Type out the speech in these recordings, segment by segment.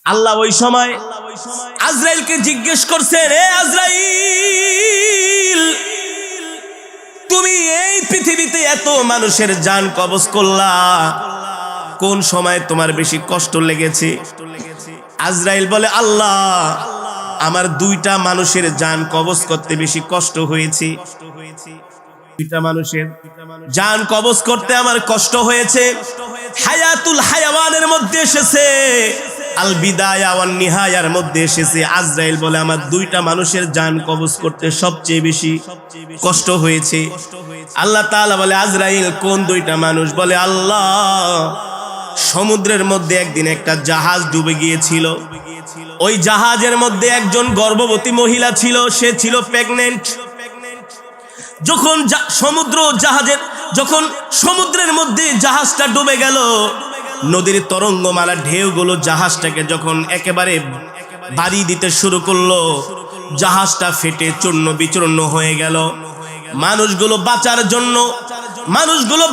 আল্লাহ ওই সময় আজরাইলকে জিজ্ঞেস করছেন, হে আজরাইল, তুমি এই পৃথিবীতে এত মানুষের জান কবজ করলা, কোন সময় তোমার বেশি কষ্ট লেগেছে? আজরাইল বলে, আল্লাহ, আমার দুইটা মানুষের জান কবজ করতে বেশি কষ্ট হয়েছে। দুইটা মানুষের জান কবজ করতে আমার কষ্ট হয়েছে। হায়াতুল হায়াওয়ানের মধ্যে এসেছে, আল বিদায়া ওয়ান নিহায়ার মধ্যে এসেছে। আজরাইল বলে, আমার দুইটা মানুষের জান কবজ করতে সবচেয়ে বেশি কষ্ট হয়েছে। আল্লাহ তাআলা বলে, আজরাইল, কোন দুইটা মানুষ? বলে, আল্লাহ, সমুদ্রের মধ্যে একদিন একটা জাহাজ ডুবে গিয়েছিল। ওই জাহাজের মধ্যে একজন গর্ভবতী মহিলা ছিল, সে ছিল প্রেগন্যান্ট। যখন সমুদ্রের মধ্যে জাহাজটা ডুবে গেল, নদীর তরঙ্গমালা ঢেউগুলো জাহাজটাকে যখন একেবারে বাড়ি দিতে শুরু করলো, জাহাজটা ফেটে চূর্ণ বিচূর্ণ হয়ে গেল। মানুষগুলো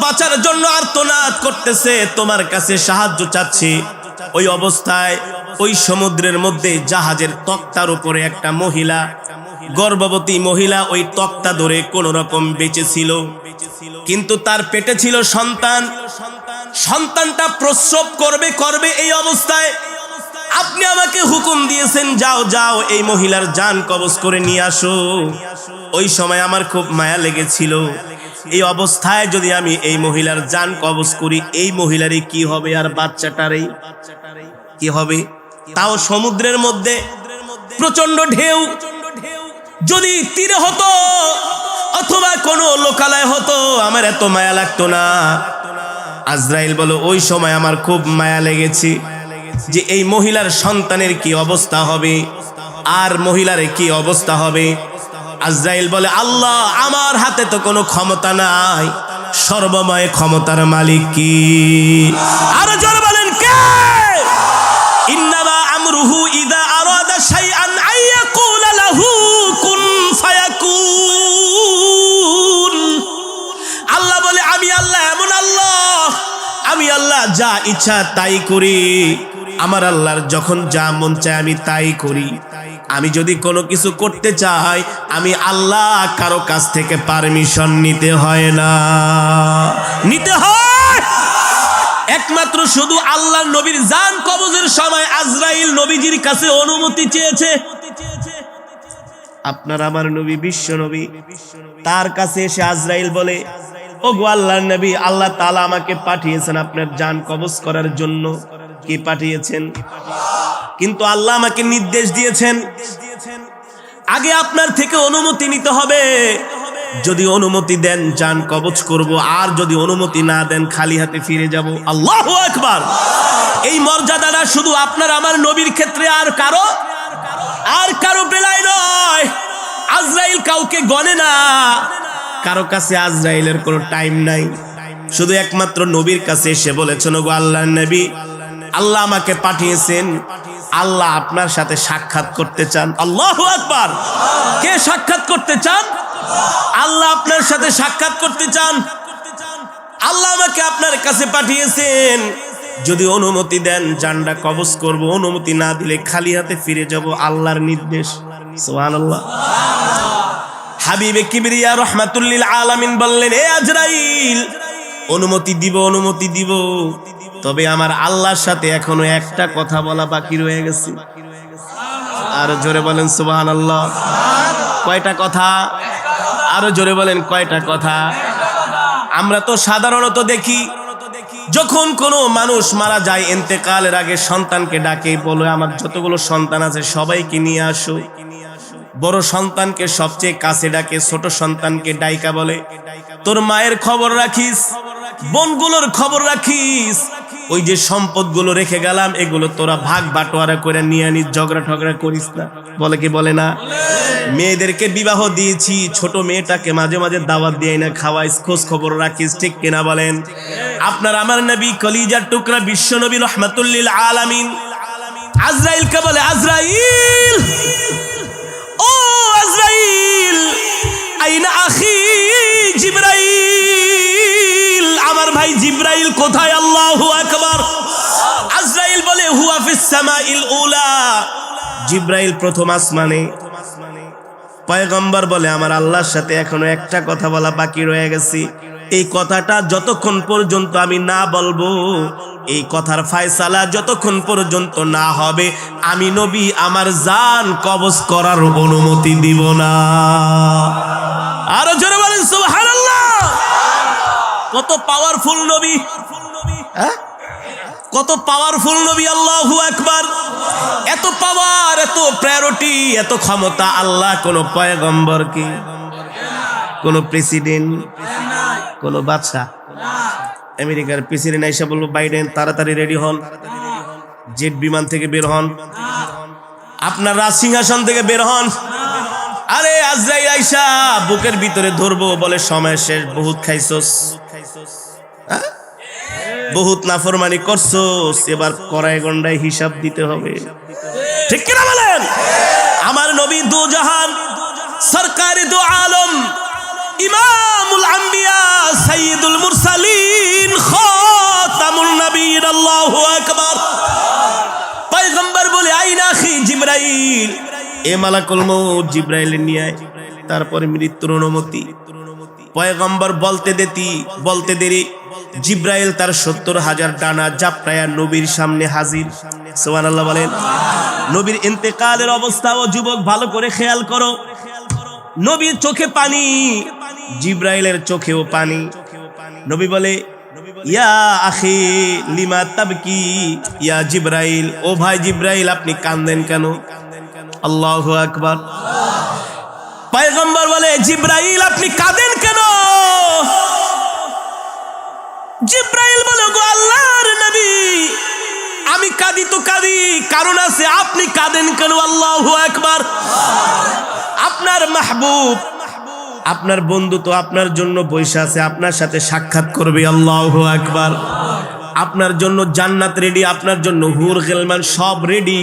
বাঁচার জন্য আর্তনাদ করতেছে, তোমার কাছে সাহায্য চাচ্ছে। ওই অবস্থায় ওই সমুদ্রের মধ্যে জাহাজের তক্তার উপরে একটা মহিলা, গর্ভবতী মহিলা, ওই তক্তা ধরে কোন রকম বেঁচে ছিল। কিন্তু তার পেটে ছিল সন্তান। সন্তানটা প্রসব করবে এই অবস্থায় আপনি আমাকে হুকুম দিয়েছেন, যাও এই মহিলার জান কবজ করে নিয়ে আসো। ওই সময় আমার খুব মায়া লেগেছিল, এই অবস্থায় যদি আমি এই মহিলার জান কবজ করি, এই মহিলারই কি হবে আর বাচ্চাটারই কি হবে? তাও সমুদ্রের মধ্যে প্রচন্ড ঢেউ। যদি তীরে হতো অথবা কোনো লোকালয় হতো, আমার এত মায়া লাগতো না। আজরাইল বলে, ওই সময় আমার খুব মায়া লেগেছে যে এই মহিলার সন্তানের কি অবস্থা হবে আর মহিলার কি অবস্থা হবে। আজরাইল বলে, আল্লাহ, আমার হাতে তো কোনো ক্ষমতা নাই, সর্বময় ক্ষমতার মালিক কি? আরো জোরে বলেন, কে? ইন্নামা আমরুহু ইযা আরাদা শাইআন আইয়াকুলা লাহু কুন ফায়াকুন। আল্লাহ বলে, আমি আল্লাহ এমন আল্লাহ, আমি আল্লাহ যা ইচ্ছা তাই করি। আমার আল্লাহর যখন যা মন চায় আমি তাই করি। আমি যদি কোনো কিছু করতে চাই, আমি আল্লাহ কারো কাছ থেকে পারমিশন নিতে হয় না, নিতে হয় একমাত্র শুধু আল্লাহর নবীর জান কবজের সময় আজরাইল নবীজির কাছে অনুমতি চেয়েছে। আপনার আমার নবী, বিশ্ব নবী, তার কাছে এসে আজরাইল বলে, ওগো আল্লাহর নবী, আল্লাহ তাআলা আমাকে পাঠিয়েছেন আপনার জান কবজ করার জন্য। কি পাঠিয়েছেন? কিন্তু আল্লাহ আমাকে নির্দেশ দিয়েছেন, আগে আপনার থেকে অনুমতি নিতে হবে। যদি অনুমতি দেন জান কবজ করব, আর যদি অনুমতি না দেন খালি হাতে ফিরে যাব। আল্লাহু আকবার। এই মর্যাদাটা শুধু আপনার আমার নবীর ক্ষেত্রে, আর কারো বেলায় নয়। আজরাইল কাউকে গনে না, কারো কাছে আজরাইলের কোনো টাইম নাই। শুধু একমাত্র নবীর কাছে এসে বলেছেন, ওগো আল্লাহর নবী, আল্লাহ আমাকে পাঠিয়েছেন, আল্লাহ আপনার সাথে সাক্ষাৎ করতে চান। আল্লাহু আকবার। কে সাক্ষাৎ করতে চান? আল্লাহ আপনার সাথে সাক্ষাৎ করতে চান। আল্লাহ আমাকে আপনার কাছে পাঠিয়েছেন, যদি অনুমতি দেন জানটা কবজ করব, অনুমতি না দিলে খালি হাতে ফিরে যাব। আল্লাহর নির্দেশ। সুবহানাল্লাহ। হাবিবে কিবরিয়া রাহমাতুল লিল আলামিন বললেন, হে আজরাইল, অনুমতি দিব, তবে আমার আল্লাহর সাথে এখনো একটা কথা বলা বাকি রয়ে গেছে। আর জোরে বলেন সুবহানাল্লাহ। কয়টা কথা? আরো জোরে বলেন, কয়টা কথা? আমরা তো সাধারণত দেখি, যখন কোনো মানুষ মারা যায়, ইন্তেকালের আগে সন্তানকে ডাকে, বলে আমার যতগুলো সন্তান আছে সবাইকে নিয়ে আসো। বড় সন্তানকে সবচেয়ে কাছে ডাকে, ছোট সন্তানকে ডাইকা বলে, তোর মায়ের খবর রাখিস, বোনগুলোর খবর রাখিস, ওই যে সম্পদগুলো রেখে গেলাম এগুলো তোরা ভাগ বাটোয়ারা করে নিয়ে আনিস, ঝগড়া ঠগড়া করিস না। বলে কি বলে না? মেয়েদেরকে বিবাহ দিয়েছি, ছোট মেয়েটাকে মাঝে মাঝে দাওয়াত দিয়ে না খাওয়াইস, খোঁজ খবর রাখিস, ঠিক কিনা বলেন? আপনার আমার নবী কলিজার টুকরা বিশ্ব নবী রাহমাতুল লিল আলামিন আজরাইলকে বলে, আজরাইল, ও আজরাইল, আইনা আখি জিবরাইল, আমার ভাই জিবরাইল কোথায়? আল্লাহু আকবার। আজরাইল বলে হুয়া ফিস সামাইল উলা, জিব্রাইল প্রথম আসমানে। পয়গম্বর বলে আমার আল্লাহর সাথে এখনো একটা কথা বলা বাকি রয়ে গেছে, এই কথাটা যতক্ষণ পর্যন্ত আমি না বলবো, এই কথার ফায়সালা যতক্ষণ পর্যন্ত না হবে, আমি নবী আমার জান কবজ করার অনুমতি দিব না। আরো জোরে বলেন সুবহানাল্লাহ। কত পাওয়ারফুল নবী, কত পাওয়ারফুল নবী, আল্লাহু আকবার। এত পাওয়ার, এত প্রায়োরিটি, এত ক্ষমতা আল্লাহ কোন পয়গম্বরকে, কোন প্রেসিডেন্ট, কোন বাদশা, আমেরিকার প্রেসিডেন্ট আইসা বলবো বাইডেন তাড়াতাড়ি রেডি হন, জেট বিমান থেকে বের হন, আপনার রাজ সিংহাসন থেকে বের হন। আরে আজরাইল আইসা বুকের ভিতরে ধরবো, বলে সময় শেষ, বহুত খাইছস, বহুত নাফরমানি করছস, এবার কড়াই গন্ডায় হিসাব দিতে হবে। ঠিক কিনা বলেন? আমার নবী দু জাহান, সরকারি দু আলম, ইমামুল আম্বিয়া, সাইয়্যিদুল মুরসালিন, খাতামুন নবিয়্যিন, আল্লাহু আকবার। পয়গম্বর বলে আইনা আখি জিবরাইল, এ মালাকুল মউত জিবরাইল নিয়ে আয়, তারপরে মৃত্যুর অনুমতি। পয়গম্বর বলতে দেরি জিবরাইল তার ৭০,০০০ ডানা জাপটায়া নবীর সামনে হাজির। সুবহানাল্লাহ বলেন। নবীর ইন্তেকালের অবস্থা ও যুবক ভালো করে খেয়াল করো। নবীর চোখে পানি, জিবরাইলের চোখেও পানি। নবী বলে ইয়া আখি লিমা তাবকি ইয়া জিবরাইল, ও ভাই জিবরাইল আপনি কাঁদেন কেন? আল্লাহু আকবার। পয়গম্বর বলে জিবরাইল আপনি কাঁদেন কেন? জিবরাইল বলে গো আল্লাহর নবী, আমি কাঁদি তো কাঁদি, কারণ আছে, আপনি কাঁদেন কেন? আল্লাহু আকবার। আপনার মাহবুব, আপনার বন্ধু তো আপনার জন্য বসে আছে, আপনার সাথে সাক্ষাৎ করবে। আল্লাহু আকবার। আপনার জন্য জান্নাত রেডি, আপনার জন্য হুর গিলমান সব রেডি।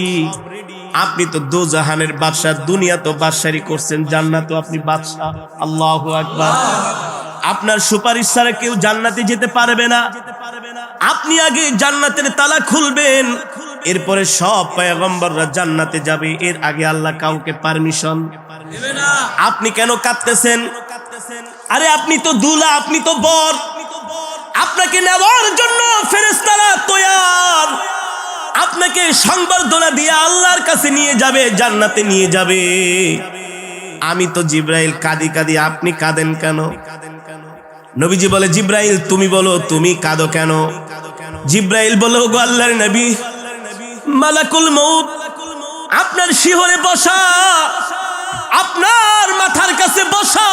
আপনি তো দো জাহানের বাদশা, দুনিয়া তো বাদশাহী করছেন, জান্নাত আপনি বাদশা। আল্লাহু আকবার। আপনার সুপারিশ ছাড়া কেউ জান্নাতে যেতে পারবে না। আপনি আগে জান্নাতের তালা খুলবেন, এরপরে সব পয়গম্বররা জান্নাতে যাবে, এর আগে আল্লাহ কাউকে পারমিশন দেবে না। আপনি কেন কাঁদতেছেন? আরে আপনি তো দুলা, আপনি তো বর, আপনাকে নেওয়ার জন্য ফেরেশতারা তৈয়ার, আপনাকে সংবর্ধনা দিয়ে আল্লাহর কাছে নিয়ে যাবে, জান্নাতে নিয়ে যাবে। আমি তো জিবরাইল কাঁদি কাঁদি, আপনি কাঁদেন কেন? নবীজি বলে জিবরাইল তুমি বলো, তুমি কাঁদো কেন? জিবরাইল বলো গো আল্লাহর নবী, মালাকুল মউত আপনার শিহরে বসা, আপনার মাথার কাছে বসা,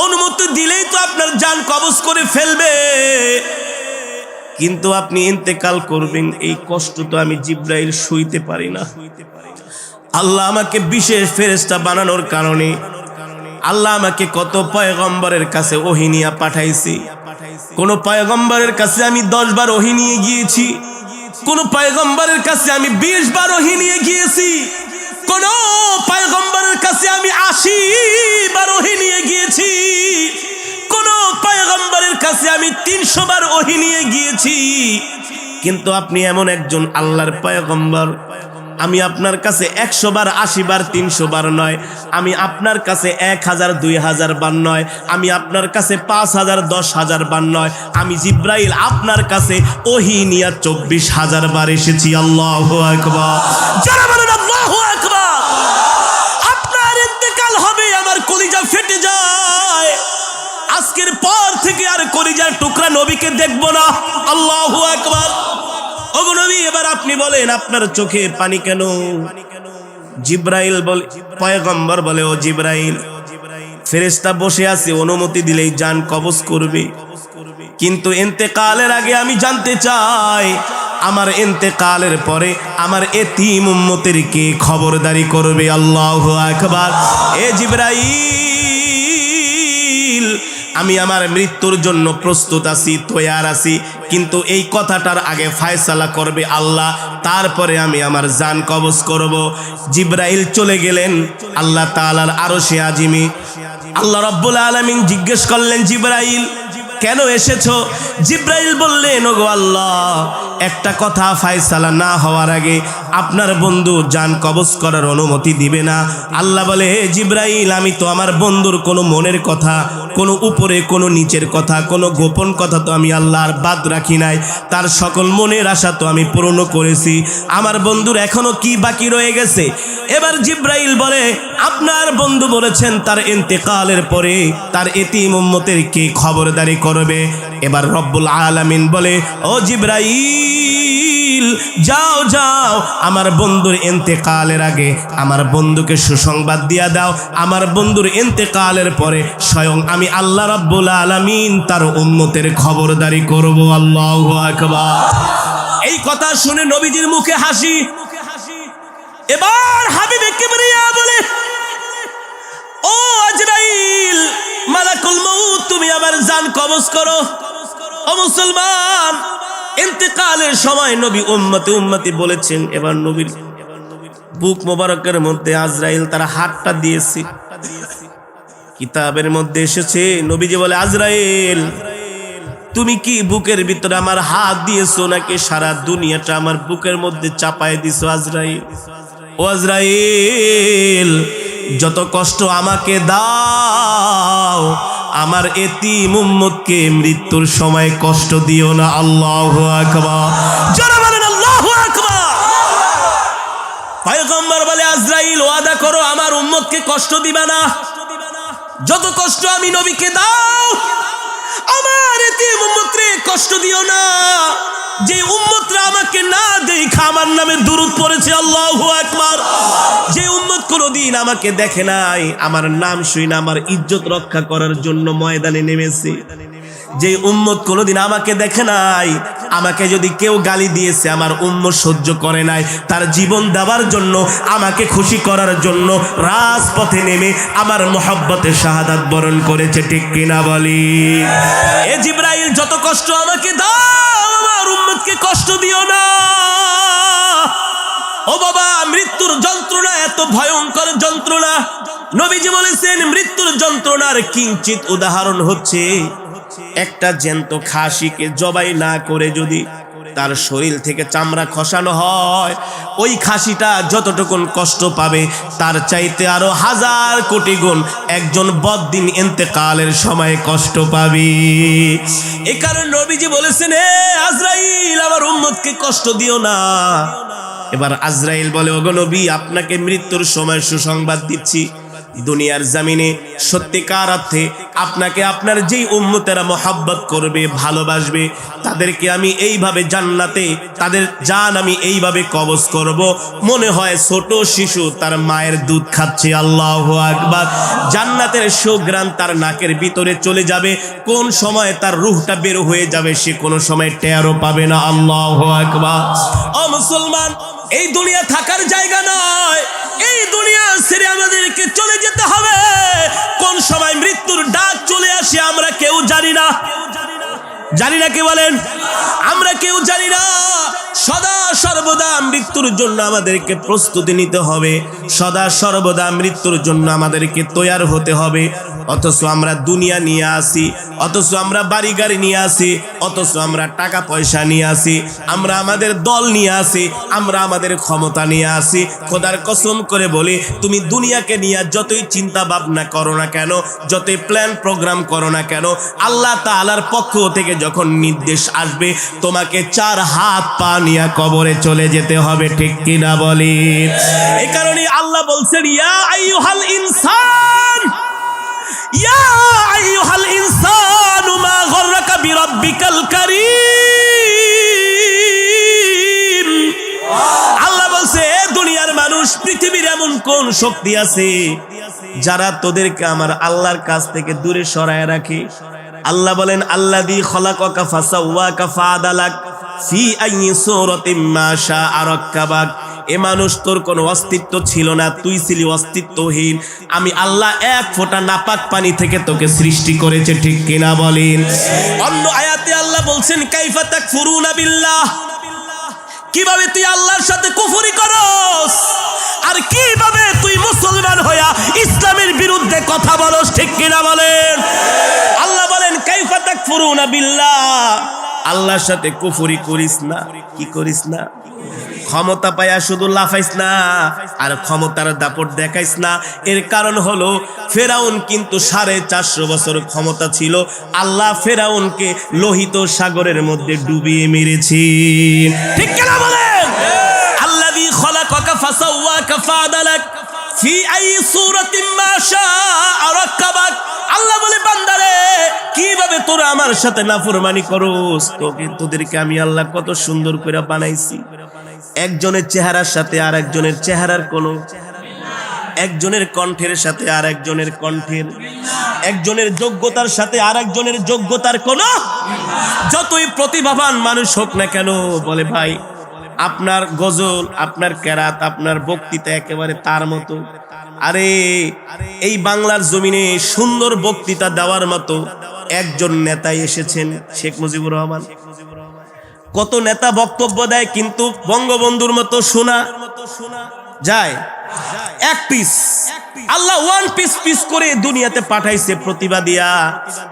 অনুমতি দিলেই তো আপনার জান কবজ করে ফেলবে, কিন্তু আপনি ইন্তেকাল করবেন, এই কষ্ট তো আমি জিবরাইল সইতে পারি না। আল্লাহ আমাকে বিশেষ ফেরেশতা বানানোর কারণে আল্লাহ আমাকে কত পয়গম্বরের কাছে ওহী নিয়ে পাঠাইছি। কোন পয়গম্বরের কাছে আমি 10 বার ওহী নিয়ে গিয়েছি, কোন পয়গম্বরের কাছে আমি 20 বার ওহী নিয়ে গিয়েছি, কোন পয়গম্বরের কাছে আমি 80 বার ওহী নিয়ে গিয়েছি, কোন পয়গম্বরের কাছে আমি 300 বার ওহী নিয়ে গিয়েছি। কিন্তু আপনি এমন একজন আল্লাহর পয়গম্বর, আমি আপনার কাছে 100 বার 80 বার 300 বার নয়, আমি আপনার কাছে 1000 2000 বার নয়, আমি আপনার কাছে 5000 10,000 বার নয়, আমি জিবরাইল আপনার কাছে ওহী নিয়ে 24,000 বার এসেছি। আল্লাহু আকবার। যারা বলেন আল্লাহু আকবার। আপনার ইন্তেকাল হবে, আমার কলিজা ফেটে যায়, আজকের পর থেকে আর কলিজার টুকরা নবীকে দেখব না। আল্লাহু আকবার। ওগো নবী, এবার আপনি বলেন আপনার চোখে পানি কেন? জিবরাইল বলে, পয়গম্বর বলে ও জিবরাইল, ফেরেশতা বসে আছে, অনুমতি দিলেই জান কবজ করবে, কিন্তু ইন্তেকালের আগে আমি জানতে চাই আমার ইন্তেকালের পরে আমার এতিম উম্মতের কে খবরদারি করবে। আল্লাহু আকবার। এ জিবরাইল, আমি আমার মৃত্যুর জন্য প্রস্তুত আছি, তৈয়ার আছি, কিন্তু এই কথাটার আগে ফয়সালা করবে আল্লাহ, তারপরে আমি আমার জান কবজ করব। জিবরাইল চলে গেলেন আল্লাহ তাআলার আরশে আজিমে। আল্লাহ রাব্বুল আলামিন জিজ্ঞেস করলেন জিবরাইল, কেন এসেছো? জিব্রাইল বললেন, ওগো আল্লাহ, একটা কথা ফায়সালা না হওয়ার আগে আপনার বন্ধু জান কবজ করার অনুমতি দিবে না। আল্লাহ বলে, হে জিব্রাইল, আমি তো আমার বন্ধুর কোনো মনের কথা, কোনো উপরে কোনো নিচের কথা, কোনো গোপন কথা তো আমি আল্লাহর বাদ রাখি নাই। তার সকল মনের আশা তো আমি পূর্ণ করেছি। আমার বন্ধুর এখনো কি বাকি রয়ে গেছে? এবার জিব্রাইল বলে, আপনার বন্ধু বলেছেন তার ইন্তেকালের পরে তার এতিম উম্মতের কে খবরদারি করবে। এবার রব্বুল আলামিন বলে, ও জিব্রাইল, যাও যাও, আমার বন্ধুর ইন্তেকালের আগে আমার বন্ধুকে সুসংবাদ দিয়া দাও। আমার বন্ধুর ইন্তেকালের পরে স্বয়ং আমি আল্লাহ রব্বুল আলামিন তার উম্মতের খবরদারি করব। আল্লাহু আকবার। এই কথা শুনে নবীজির মুখে হাসি। এবার হাবিবে কিবরিয়া বলে, ও আজরাইল, মালাকুল মউত, তুমি আমার জান কবজ করো। ও মুসলমান, ইন্তেকালের সময় নবী উম্মতি উম্মতি বলেছেন। এবার নবীর বুক মোবারকের মধ্যে আজরাইল তার হাতটা দিয়েছে। কিতাবের মধ্যে এসেছে, নবীজি বলে, আজরাইল, তুমি কি বুকের ভিতরে আমার হাত দিয়েছো নাকি সারা দুনিয়াটা আমার বুকের মধ্যে চাপায় দিছো? আজরাইল, ও আজরাইল, যত কষ্ট আমাকে দাও, আমার এতিম উম্মতকে মৃত্যুর সময় কষ্ট দিও না। আল্লাহু আকবার। যারা বলেন আল্লাহু আকবার। পয়গম্বর বলে, আজরাইল, ওয়াদা করো আমার উম্মতকে কষ্ট দিবা না। যত কষ্ট আমি নবীকে দাও, আমার এতিম উম্মতকে কষ্ট দিও না। যে উম্মতরা আমাকে না দেখা আমার নামে দুরূদ পড়েছে, আল্লাহু আকবার, যে উম্মত কোনদিন আমাকে দেখে নাই, আমার নাম শুনে আমার ইজ্জত রক্ষা করার জন্য ময়দানে নেমেছে, যে উম্মত কোনদিন আমাকে দেখে নাই, আমাকে যদি কেউ গালি দিয়েছে আমার উম্মত সহ্য করে নাই, তার জীবন দেওয়ার জন্য, আমাকে খুশি করার জন্য রাজপথে নেমে আমার মহব্বতে শাহাদাত বরণ করেছে। ঠিক কিনা বলি? এ জিব্রাইল, যত কষ্ট আমাকে দাও, আমার উম্মতকে কষ্ট দিও না। ও বাবা, মৃত্যুর যন্ত্রণা এত ভয়ঙ্কর যন্ত্রণা। নবীজি বলেছেন, মৃত্যুর যন্ত্রণার কিঞ্চিত উদাহরণ হচ্ছে একটা জ্যান্ত খাসিকে জবাই না করে যদি তার শরীর থেকে চামড়া খসানো হয়, ওই খাসিটা যতটুকুন কষ্ট পাবে তার চাইতে আরো 1000 কোটি গুণ একজন বদ্দিন ইন্তেকালের সময় কষ্ট পাবে। এই কারণে নবীজি বলেছেন, হে আজরাইল, আমার উম্মতকে কষ্ট দিও না। এবার আজরাইল বলে, ওগো নবী, আপনাকে মৃত্যুর সময় সুসংবাদ দিচ্ছি। দুনিয়ার জমিনে সত্যিকার অর্থে আপনাকে আপনার যেই উম্মতেরা মহব্বত করবে, ভালোবাসবে, তাদেরকে আমি এইভাবে জান্নাতে তাদের জান আমি এইভাবে কবজ করব, মনে হয় ছোট শিশু তার মায়ের দুধ খাচ্ছে। আল্লাহু আকবার। জান্নাতের সুঘ্রাণ তার নাকের ভিতরে চলে যাবে, কোন সময় তার রূহটা বের হয়ে যাবে সে কোনো সময় টেরও পাবে না। আল্লাহু আকবার। ও মুসলমান, এই দুনিয়া থাকার জায়গা নয়, এই দুনিয়া ছেড়ে আমাদেরকে চলে যেতে হবে। কোন সময় মৃত্যুর ডাক চলে আসে আমরা কেউ জানি না। জানি না, কে বলেন? আমরা কেউ জানি না। সদা সর্বদা মৃত্যুর জন্য আমাদেরকে প্রস্তুতি নিতে হবে, সদা সর্বদা মৃত্যুর জন্য আমাদেরকে তৈয়ার হতে হবে। অথচ আমরা দুনিয়া নিয়ে আসি, অথচ আমরা বাড়ি গাড়ি নিয়ে আসি, অথচ আমরা টাকা পয়সা নিয়ে আসি, আমরা আমাদের দল নিয়ে আসি, আমরা আমাদের ক্ষমতা নিয়ে আসি। খোদার কসম করে বলি, তুমি দুনিয়াকে নিয়ে যতই চিন্তা ভাবনা করো না কেন, যতই প্ল্যান প্রোগ্রাম করো না কেন, আল্লাহ তাআলার পক্ষ থেকে যখন নির্দেশ আসবে, তোমাকে 4 হাত পা নিয়ে কবরে চলে যেতে হবে। ঠিক কিনা বলি? এই কারণে আল্লাহ বলছেন, ইয়া আইয়ুহাল ইনসান, ইয়া আইয়ুহাল ইনসানু মা গররাকা বিরাব্বিকাল কারীম। আল্লাহ বলছে, দুনিয়ার মানুষ, পৃথিবীর এমন কোন শক্তি আছে যারা তোদেরকে আমার আল্লাহর কাছ থেকে দূরে সরায় রাখে? আল্লাহ বলেন, আল্লাযী খলাকাকা ফাসাওয়াকা ফাআদালাক ফি আইয়ি সূরাতিন মা শাআ রাক্কাবাক। এ মানুষ, তোর কোনো অস্তিত্ব ছিল না, তুই ছিলি অস্তিত্বহীন। আমি আল্লাহ এক ফোঁটা নাপাক পানি থেকে তোকে সৃষ্টি করেছে। ঠিক কিনা বলেন? অন্য আয়াতে আল্লাহ বলছেন, কাইফা তাকফুরুনা বিল্লাহ, কিভাবে তুই আল্লাহর সাথে কুফরি করস, আর কিভাবে তুই মুসলমান হইয়া ইসলামের বিরুদ্ধে কথা বলস। ঠিক কিনা বলেন? আল্লাহ বলেন, কাইফা তাকফুরুনা ইয়াকফুরুনা বিল্লাহ, আল্লাহর সাথে কুফরি করিস না। কি করিস না? ক্ষমতা পায়া শুধু লাফাইস না আর ক্ষমতার দাপট দেখাইস না। এর কারণ হলো ফেরাউন কিন্তু 450 বছর ক্ষমতা ছিল, আল্লাহ ফেরাউনকে লোহিত সাগরের মধ্যে ডুবিয়ে মেরেছে। ঠিক কিনা বলেন? আল্লাযী খলাকাকা ফাসাওয়াকা ফাআদালাক ফি আই সূরাতিন মা শাআ রাক্কাবাক। আল্লাহ বলে বান্দারে কিভাবে তোরা আমার সাথে নাফরমানি করস, তোদেরকে আমি আল্লাহ কত সুন্দর করে বানাইছি। একজনের চেহারার সাথে আর একজনের চেহারার কোনো, একজনের কণ্ঠের সাথে আর একজনের কণ্ঠের, একজনের যোগ্যতার সাথে আর একজনের যোগ্যতার কোনো। যতই প্রতিভাবান মানুষ হোক না কেন, বলে ভাই আপনার গজল, আপনার কেরাত, আপনার বক্তৃতা একেবারে তার মতো। আরে এই বাংলার জমিনে সুন্দর বক্তৃতা দেওয়ার মতো একজন নেতা এসেছেন, শেখ মুজিবুর রহমান। কত নেতা বক্তব্য দেয় কিন্তু বঙ্গবন্ধুর মতো শোনা যায় এক পিস। আল্লাহ ওয়ান পিস পিস করে দুনিয়াতে পাঠাইছে প্রতিভা দিয়া।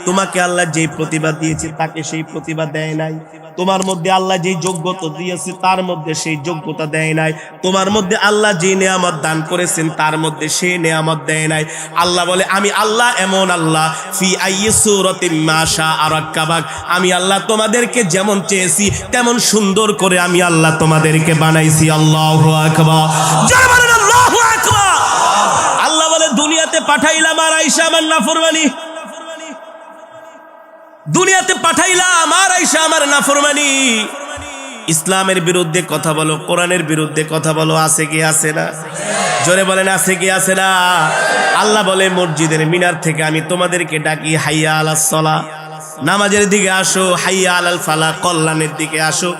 তোমাকে আল্লাহ যেই প্রতিভা দিয়েছে তাকে সেই প্রতিভা দেয় নাই। তোমার মধ্যে আল্লাহ যেই যোগ্যতা দিয়েছে তার মধ্যে সেই যোগ্যতা দেয় নাই। তোমার মধ্যে আল্লাহ যে নেয়ামত দান করেছেন তার মধ্যে সেই নেয়ামত দেয় নাই। আল্লাহ বলে আমি আল্লাহ এমন আল্লাহ, ফি আইয়ি সূরাতিন মা শাআ রাক্কাবাক, আমি আল্লাহ তোমাদেরকে যেমন চেয়েছি তেমন সুন্দর করে আমি আল্লাহ তোমাদেরকে বানাইছি। আল্লাহু আকবার, জোরে বলেন আল্লাহু আকবার। আল্লাহ বলে দুনিয়াতে পাঠাইলাম আর আয়েশা আমার নাফরমানি, দুনিয়াতে পাঠাইলাম আর আয়েশা আমার নাফরমানি। ইসলামের বিরুদ্ধে কথা বলো, কোরআনের বিরুদ্ধে কথা বলো, আছে কি আছে না? জোরে বলেন আছে কি আছে না? আল্লাহ বলে মসজিদের মিনার থেকে আমি তোমাদেরকে ডাকি, হাইয়া আলাস সালাহ, নামাজের দিকে আসো, হাইয়া আলাল ফালাহ, কল্যাণের দিকে আসো।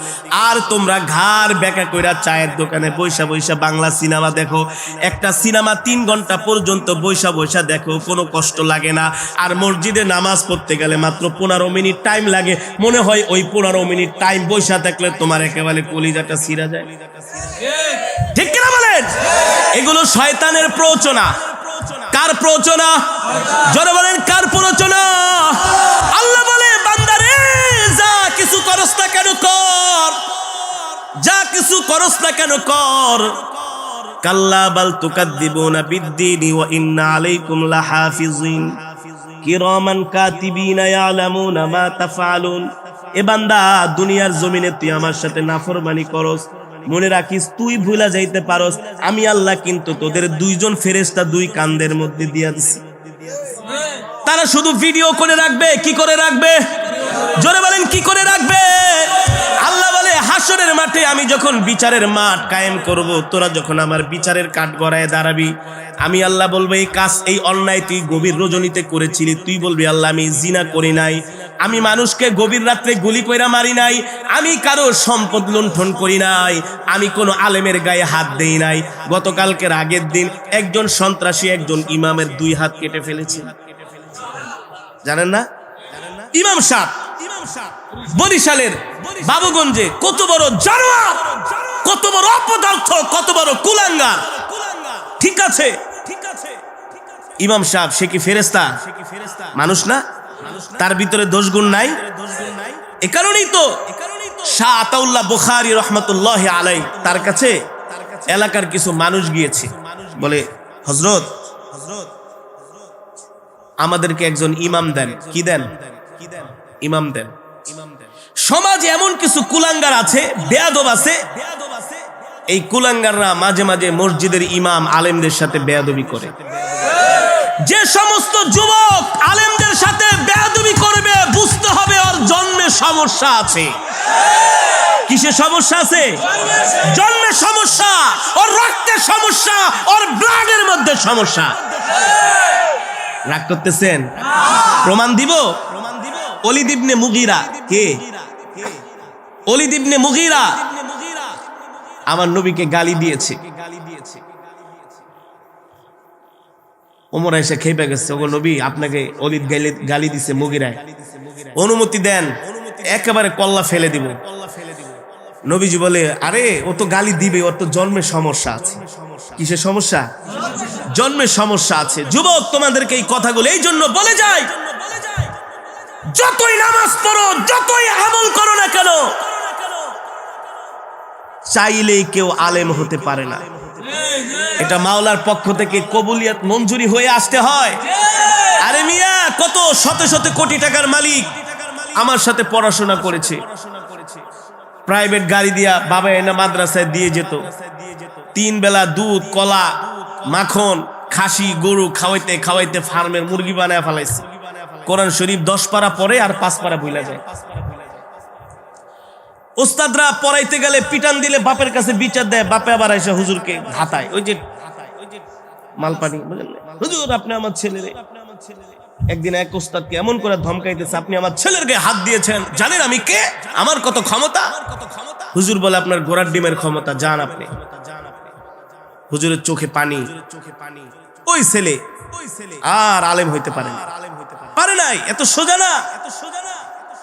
আর তোমরা ঘাড় বেঁকা কইরা চায়ের দোকানে বৈশা বৈশা বাংলা সিনেমা দেখো। একটা সিনেমা 3 ঘন্টা পর্যন্ত বৈশা বৈশা দেখো, কোনো কষ্ট লাগে না। আর মসজিদে নামাজ পড়তে গেলে মাত্র 15 মিনিট টাইম লাগে। মনে হয় ওই 15 মিনিট টাইম বৈশা থাকলে তোমার একেবারে কলিজাটা ছিঁড়া যায়। ঠিক কিনা বলেন? এগুলো শয়তানের প্ররোচনা। কার প্ররোচনা? জোরে বলেন কার প্ররোচনা? আল্লাহ বলে বান্দারে যা কিছু করস না কেন কর, যা কিছু করস না কেন কর। কাল্লা বাল তুকাদ্দিবুনা বিদ্দীনি ওয়া ইন্না আলাইকুম লাহাফিজিন কিরামান কাতিবিনা ইয়ালামুনা মা তাফআলুন। এ বান্দা দুনিয়ার জমিনে তুই আমার সাথে নাফরমানি করস, মনে রাখিস তুই ভুলা যাইতে পারস আমি আল্লাহ কিন্তু তোদের 2 জন ফেরেশতা 2 কাঁধের মধ্যে দিয়া দিছি। তারা শুধু ভিডিও করে রাখবে। কি করে রাখবে? জোরে বলেন কি করে রাখবে? আল্লাহ বলে হাসরের মাঠে আমি যখন বিচারের মাঠ কায়েম করব, তোরা যখন আমার বিচারের কাঠ গড়ায় দাঁড়াবি, আমি আল্লাহ বলবো এই কাজ, এই অন্যায় তুই গভীর রজনীতে করেছিলি। তুই বলবি আল্লাহ আমি জিনা করি নাই, আমি মানুষকে গভীর রাত্রে গুলি কইরা মারি নাই, আমি কারো সম্পদ লুণ্ঠন করি নাই, আমি কোনো আলেমের গায়ে হাত দেই নাই। গতকালকের আগের দিন একজন সন্ত্রাসী একজন ইমামের 2 হাত কেটে ফেলেছে, জানেন না? ইমাম সাহেব বরিশালের বাবুগঞ্জে কত বড় জানোয়ার, কত বড় অপদার্থ, কত বড় কুলাঙ্গার। ঠিক আছে, ইমাম সাহেব সে কি ফেরেশতা? মানুষ না? তার ভিতরে দোষ গুণ নাই? এ কারণেই তো শাহ আতাউল্লাহ বুখারী রহমাতুল্লাহি আলাইহি তার কাছে এলাকার কিছু মানুষ গিয়েছে, বলে হযরত আমাদেরকে একজন ইমাম দেন। কি দেন? ইমাম দেন। সমাজে এমন কিছু কুলাঙ্গার আছে, বেয়াদব আছে, এই কুলাঙ্গাররা মাঝে মাঝে মসজিদের ইমাম আলেমদের সাথে বেয়াদবি করে। যে সমস্ত যুবক আলেমদের সাথে বেয়াদবি করবে বুঝতে হবে ওর জন্মে সমস্যা আছে। কিসে সমস্যা আছে? জন্মে সমস্যা, ওর রক্তের সমস্যা, ওর ব্লাডের মধ্যে সমস্যা। রাগ করতেছেন? প্রমাণ দিব। ওলীদ ইবনে মুগীরা কে? ওলীদ ইবনে মুগীরা আমার নবীকে গালি দিয়েছে। ওমর এসে খেপে গেছে, ওগো নবী আপনাকে ওলীদ গালি দিছে মুগীরায়, অনুমতি দেন, একেবারে কল্লা ফেলে দিব। নবীজি বলে আরে ও তো গালি দিবে, ওর তো জন্মের সমস্যা আছে। কিসের সমস্যা? জন্মের সমস্যা আছে। যুবক তোমাদেরকে এই কথাগুলো এই জন্য বলে যায়, যতই নামাজ পড়ো, যতই আমল করো না কেন, চাইলেই কেউ আলেম হতে পারে না। এটা মাওলার পক্ষ থেকে কবুলিয়ত মঞ্জুরি হয়ে আসতে হয়। আরে মিয়া, কত শত শত কোটি টাকার মালিক আমার সাথে পড়াশোনা করেছে, প্রাইভেট গাড়ি দিয়া বাবা এনে মাদ্রাসায় দিয়ে যেত, 3 বেলা দুধ, কলা, মাখন, খাসি, গরু খাওয়াইতে খাওয়াইতে ফার্মের মুরগি বানায় ফেলাইছে। কোরআন শরীফ 10 পারা পড়ে আর 5 পারা ভুলা যায়। উস্তাদরা পড়াইতে গেলে পিটান দিলে বাপের কাছে বিচার দেয়, বাপে আবার এসে হুজুরকে হাতায়, ওই যে মালপানি, বুঝলেন? হুজুর আপনি আমার ছেলেরে, একদিন এক উস্তাদকে এমন করে ধমকাইতেছে, আপনি আমার ছেলের গায়ে হাত দিয়েছেন, জানেন আমি কে, আমার কত ক্ষমতা? হুজুর বলে আপনার ঘোড়ার ডিমের ক্ষমতা, যান আপনি। হুজুরের চোখে পানি। ওই ছেলে আর আলেম হইতে পারে নাই। এত সোজা না।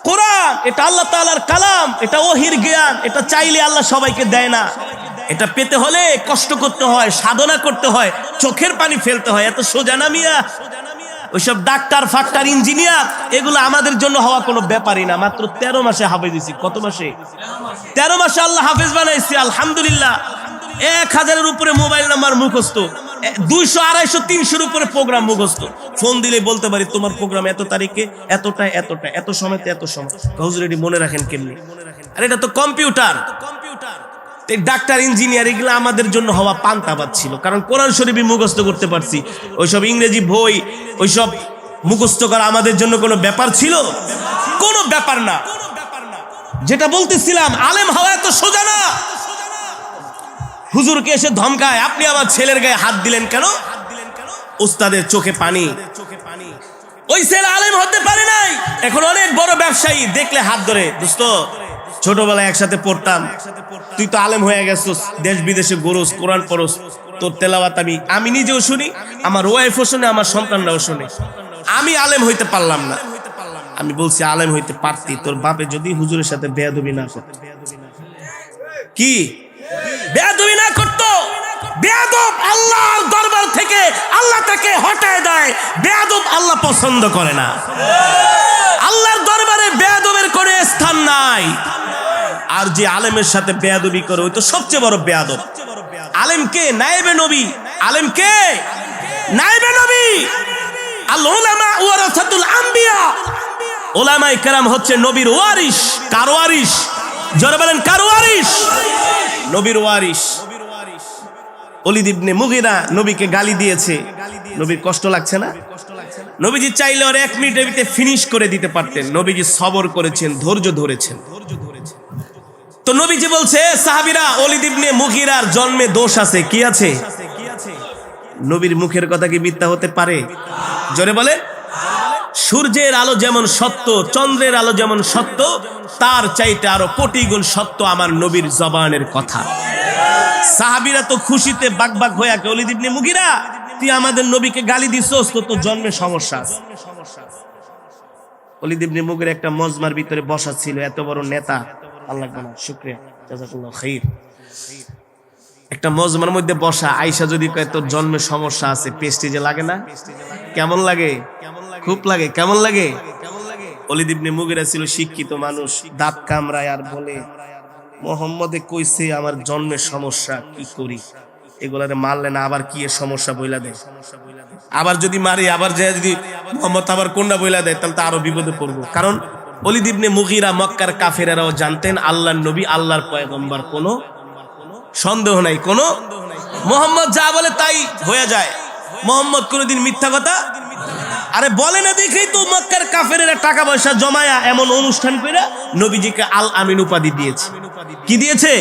কোরআন এটা আল্লাহ তাআলার কালাম, এটা ওহির জ্ঞান, এটা চাইলে আল্লাহ সবাইকে দেয় না। এটা পেতে হলে কষ্ট করতে হয়, সাধনা করতে হয়, চোখের পানি ফেলতে হয়। এত সোজা না মিয়া। ওইসব ডাক্তার, ফাক্তার, ইঞ্জিনিয়ার এগুলো আমাদের জন্য হওয়া কোনো ব্যাপারই না। মাত্র 13 মাসে হাফেজ হয়েছি। কত মাসে? 13 মাসে আল্লাহ হাফেজ বানাইছি, আলহামদুলিল্লাহ। 1000-এর উপরে মোবাইল নাম্বার মুখস্থ, 200, 250, 300-এর উপরে প্রোগ্রাম মুখস্থ। ফোন দিলে বলতে পারি তোমার প্রোগ্রাম এত তারিখে, এতটা, এত সময়তে এত সময়। হুজুর এটি মনে রাখেন কেমনি? আর এটা তো কম্পিউটার। ডাক্তার, ইঞ্জিনিয়ার এগুলো আমাদের জন্য হওয়া পান্তাবাদ ছিল, কারণ কোরআন শরীফই মুখস্থ করতে পারছি। ওইসব ইংরেজি বই, ওইসব মুখস্থ করা আমাদের জন্য কোনো ব্যাপার ছিল? কোনো ব্যাপার না। যেটা বলতেছিলাম, আলেম হওয়া এত সোজা না। হুজুরকে এসে ধমকায়, আপনি আমার ছেলের গায়ে হাত দিলেন কেন? উস্তাদের চোখে পানি। ওই ছেলে আলেম হতে পারে নাই, এখন অনেক বড় ব্যবসায়ী, দেখলে হাত ধরে, দোস্ত ছোটবেলায় একসাথে পড়তাম, তুই তো আলেম হয়ে গেছিস, দেশ বিদেশে ঘুরোস, কোরআন পড়োস, তোর তেলাওয়াত আমি নিজেও শুনি, আমার ওয়াইফও শুনে, আমার সন্তানরাও শুনে। আমি আলেম হইতে পারলাম না। আমি বলছি আলেম হইতে পারতি, তোর বাপে যদি হুজুরের সাথে বেয়াদবি না করত। কি বেয়াদবি না করতো? বেয়াদব আল্লাহর দরবার থেকে আল্লাহ তাকে হটায় দেয়। বেয়াদব আল্লাহ পছন্দ করে না। আল্লাহর দরবারে বেয়াদবের কোনো স্থান নাই। আর যে আলেমের সাথে বেয়াদবি করে, ওই তো সবচেয়ে বড় বেয়াদব। আলেম কে? নায়েবে নবী। আলেম কে? নায়েবে নবী। আল উলামা ওয়ারাসাতুল আম্বিয়া। উলামায়ে কেরাম হচ্ছে নবীর ওয়ারিস। কার ওয়ারিস? জোরে বলেন, কার ওয়ারিস? নবীর ওয়ারিস। ওলীদ ইবনে মুগীরা নবীকে গালি দিয়েছে, নবীর কষ্ট লাগছে না? নবীজি চাইলে ওর 1 মিনিটের ভিতরে ফিনিশ করে দিতে পারতেন। নবীজি সবর করেছেন, ধৈর্য ধরেছেন। তো নবীজি বলছে, সাহাবীরা, ওলীদ ইবনে মুগীরার জন্মে দোষ আছে। কি আছে? নবীর মুখের কথা কি মিথ্যা হতে পারে? জোরে বলে। সূর্যের আলো যেমন সত্য, চন্দ্রের আলো যেমন সত্য, তার চাইতে আরো কোটি গুণ সত্য আমার নবীর জবানের কথা। সাহাবীরা তো খুশিতে বাকবাক হয়ে, ওলীদ ইবনে মুগীরা, তুই আমাদের নবীকে গালি দিছস, তো তোর জন্মে সমস্যা আছে। ওলীদ ইবনে মুগীরা একটা মজমার ভিতরে বসা ছিল, এত বড় নেতা, আল্লাহ জানা, শুকরিয়া, জাযাকাল্লাহ খাইর। একটা মজমার মধ্যে বসা, আয়েশা যদি কয় তোর জন্মে সমস্যা আছে, পেস্টিজে লাগে না? কেমন লাগে? খুব লাগে। কেমন লাগে? ওলীদ ইবনে মুগীরা ছিল শিক্ষিত মানুষ, দাঁত কামড়ায় আর বলে, মুহাম্মদে কইছে আমার জন্মের সমস্যা, কি করি? এগুলারে মারলে না আবার কি এর সমস্যা বইলা দেয়, আবার যদি মারি, আবার যদি মুহাম্মদ আবার কোনটা বইলা দেয়, তাহলে তো আরো বিপদে পড়বো। কারণ ওলীদ ইবনে মুগীরা মক্কার কাফেরেরাও জানতেন আল্লাহর নবী আল্লাহর পয়গম্বর, কোনো সন্দেহ নাই, কোনো মুহাম্মদ যা বলে তাই হয়ে যায়। মুহাম্মদ কোনোদিন মিথ্যা কথা আরে বলে না, দেখেই তো মক্কার কাফেরেরা টাকা পয়সা জমায়া এমন অনুষ্ঠান করে নবীজিকে আল আমিন উপাধি দিয়েছে। কি দিয়েছে?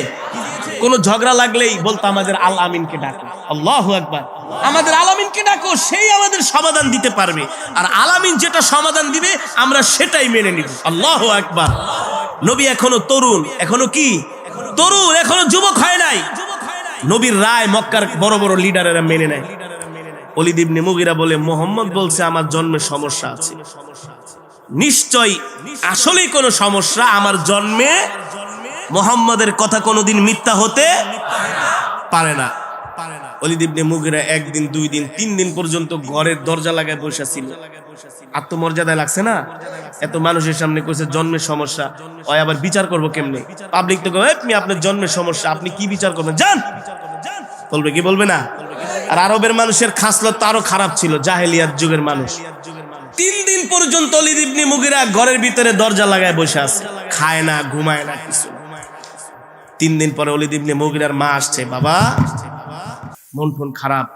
কোনো ঝগড়া লাগলেই বলতো আমাদের আল আমিনকে ডাকো। আল্লাহু আকবার। আমাদের আল আমিনকে ডাকো, সেই আমাদের সমাধান দিতে পারবে। আর আল আমিন যেটা সমাধান দিবে আমরা সেটাই মেনে নিব। আল্লাহু আকবার। নবী এখনো তরুণ, এখনো কি তরুণ, এখনো যুবক হয় নাই। নবীর রায় মক্কার বড় বড় লিডারেরা মেনে নেয়। ওলীদ ইবনে মুগীরা বলে, মুহাম্মদ বলছে আমার জন্মে সমস্যা আছে, নিশ্চয় আসলেই কোনো সমস্যা। আমার জন্মে মুহাম্মদের কথা কোনোদিন মিথ্যা হতে পারে না। ওলীদ ইবনে মুগীরা একদিন, 2 দিন, 3 দিন পর্যন্ত ঘরের দরজা লাগায় বসে ছিল। আত্মমর্যাদায় লাগছে না? এত মানুষের সামনে কইছে জন্মের সমস্যা, ওই আবার বিচার করব কেমনে? পাবলিক তো কয় আপনি আপনার জন্মের সমস্যা, আপনি কি বিচার করবেন? যান। বলবে কি বলবে না? আর আরবের মানুষের খাসলত তো আরো খারাপ ছিল, জাহেলিয়াত যুগের মানুষ। 3 দিন পর্যন্ত ওলীদ ইবনে মুগীরা ঘরের ভিতরে দরজা লাগায় বসে আছে, খায় না, ঘুমায় না, কিছু। 3 দিন পরে ওলীদ ইবনে মুগীরার মা আসছে, বাবা মন ফোন খারাপ।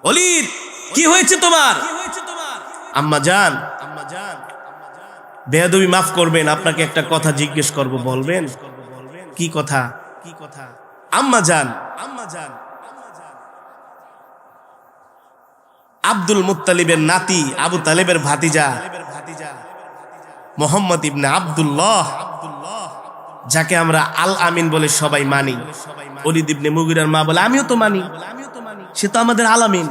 ওলীদ কি হয়েছে তোমার? আম্মা জান, বেয়াদবি মাফ করবেন, আপনাকে একটা কথা জিজ্ঞেস করব, বলবেন? কি কথা? আম্মা জান, আব্দুল মুত্তালিবের নাতি, আবু তালেবের ভাতিজা মুহাম্মদ ইবনে আব্দুল্লাহ, যাকে আমরা আল আমিন বলে সবাই মানি, ওলীদ ইবনে মুগীরার মা বলে আমিও তো মানি, সে তো আমাদের আল আমিন।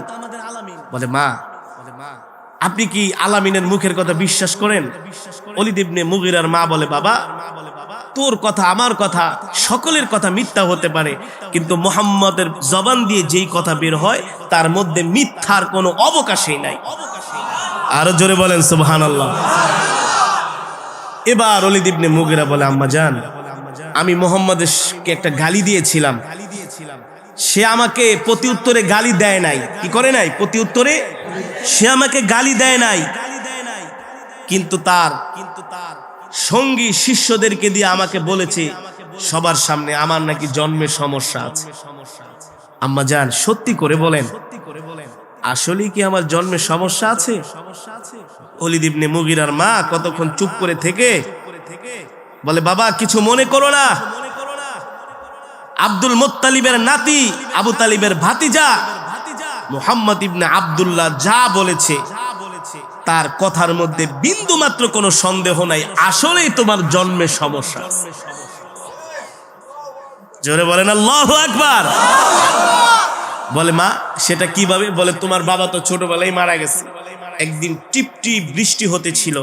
বলে মা, আপনি কি আল আমিনের মুখের কথা বিশ্বাস করেন? ওলীদ ইবনে মুগীরার মা বলে বাবা, তোর কথা, আমার কথা, সকলের কথা মিথ্যা হতে পারে, কিন্তু মুহাম্মদের জবান দিয়ে যেই কথা বের হয় তার মধ্যে মিথ্যার কোনো অবকাশই নাই। আরো জোরে বলেন সুবহানাল্লাহ। এবার ওলীদ ইবনে মুগীরা বলে আম্মা জান, আমি মুহাম্মদকে একটা গালি দিয়েছিলাম, সে আমাকে প্রতি উত্তরে গালি দেয় নাই। কি করে নাই? প্রতি উত্তরে সে আমাকে গালি দেয় নাই, কিন্তু তার সঙ্গী শিষ্যদেরকে দিয়ে আমাকে বলেছে সবার সামনে আমার নাকি জন্মের সমস্যা আছে। আম্মা জান সত্যি করে বলেন, আসলে কি আমার জন্মের সমস্যা আছে? ওলীদ ইবনে মুগীরার মা কতক্ষণ চুপ করে থেকে বলে বাবা কিছু মনে করো না, আব্দুল মুত্তালিবের নাতি, আবু তালিবের ভাতিজা মুহাম্মদ ইবনে আব্দুল্লাহ যা বলেছে তার কথার মধ্যে বিন্দু মাত্র কোনো সন্দেহ নাই, আসলেই তোমার জন্মের সমস্যা। জোরে বলেন আল্লাহু আকবার। বলে মা সেটা কিভাবে? বলে তোমার বাবা তো ছোটবেলায় মারা গেছে। একদিন টিপটিপ বৃষ্টি হতেছিল,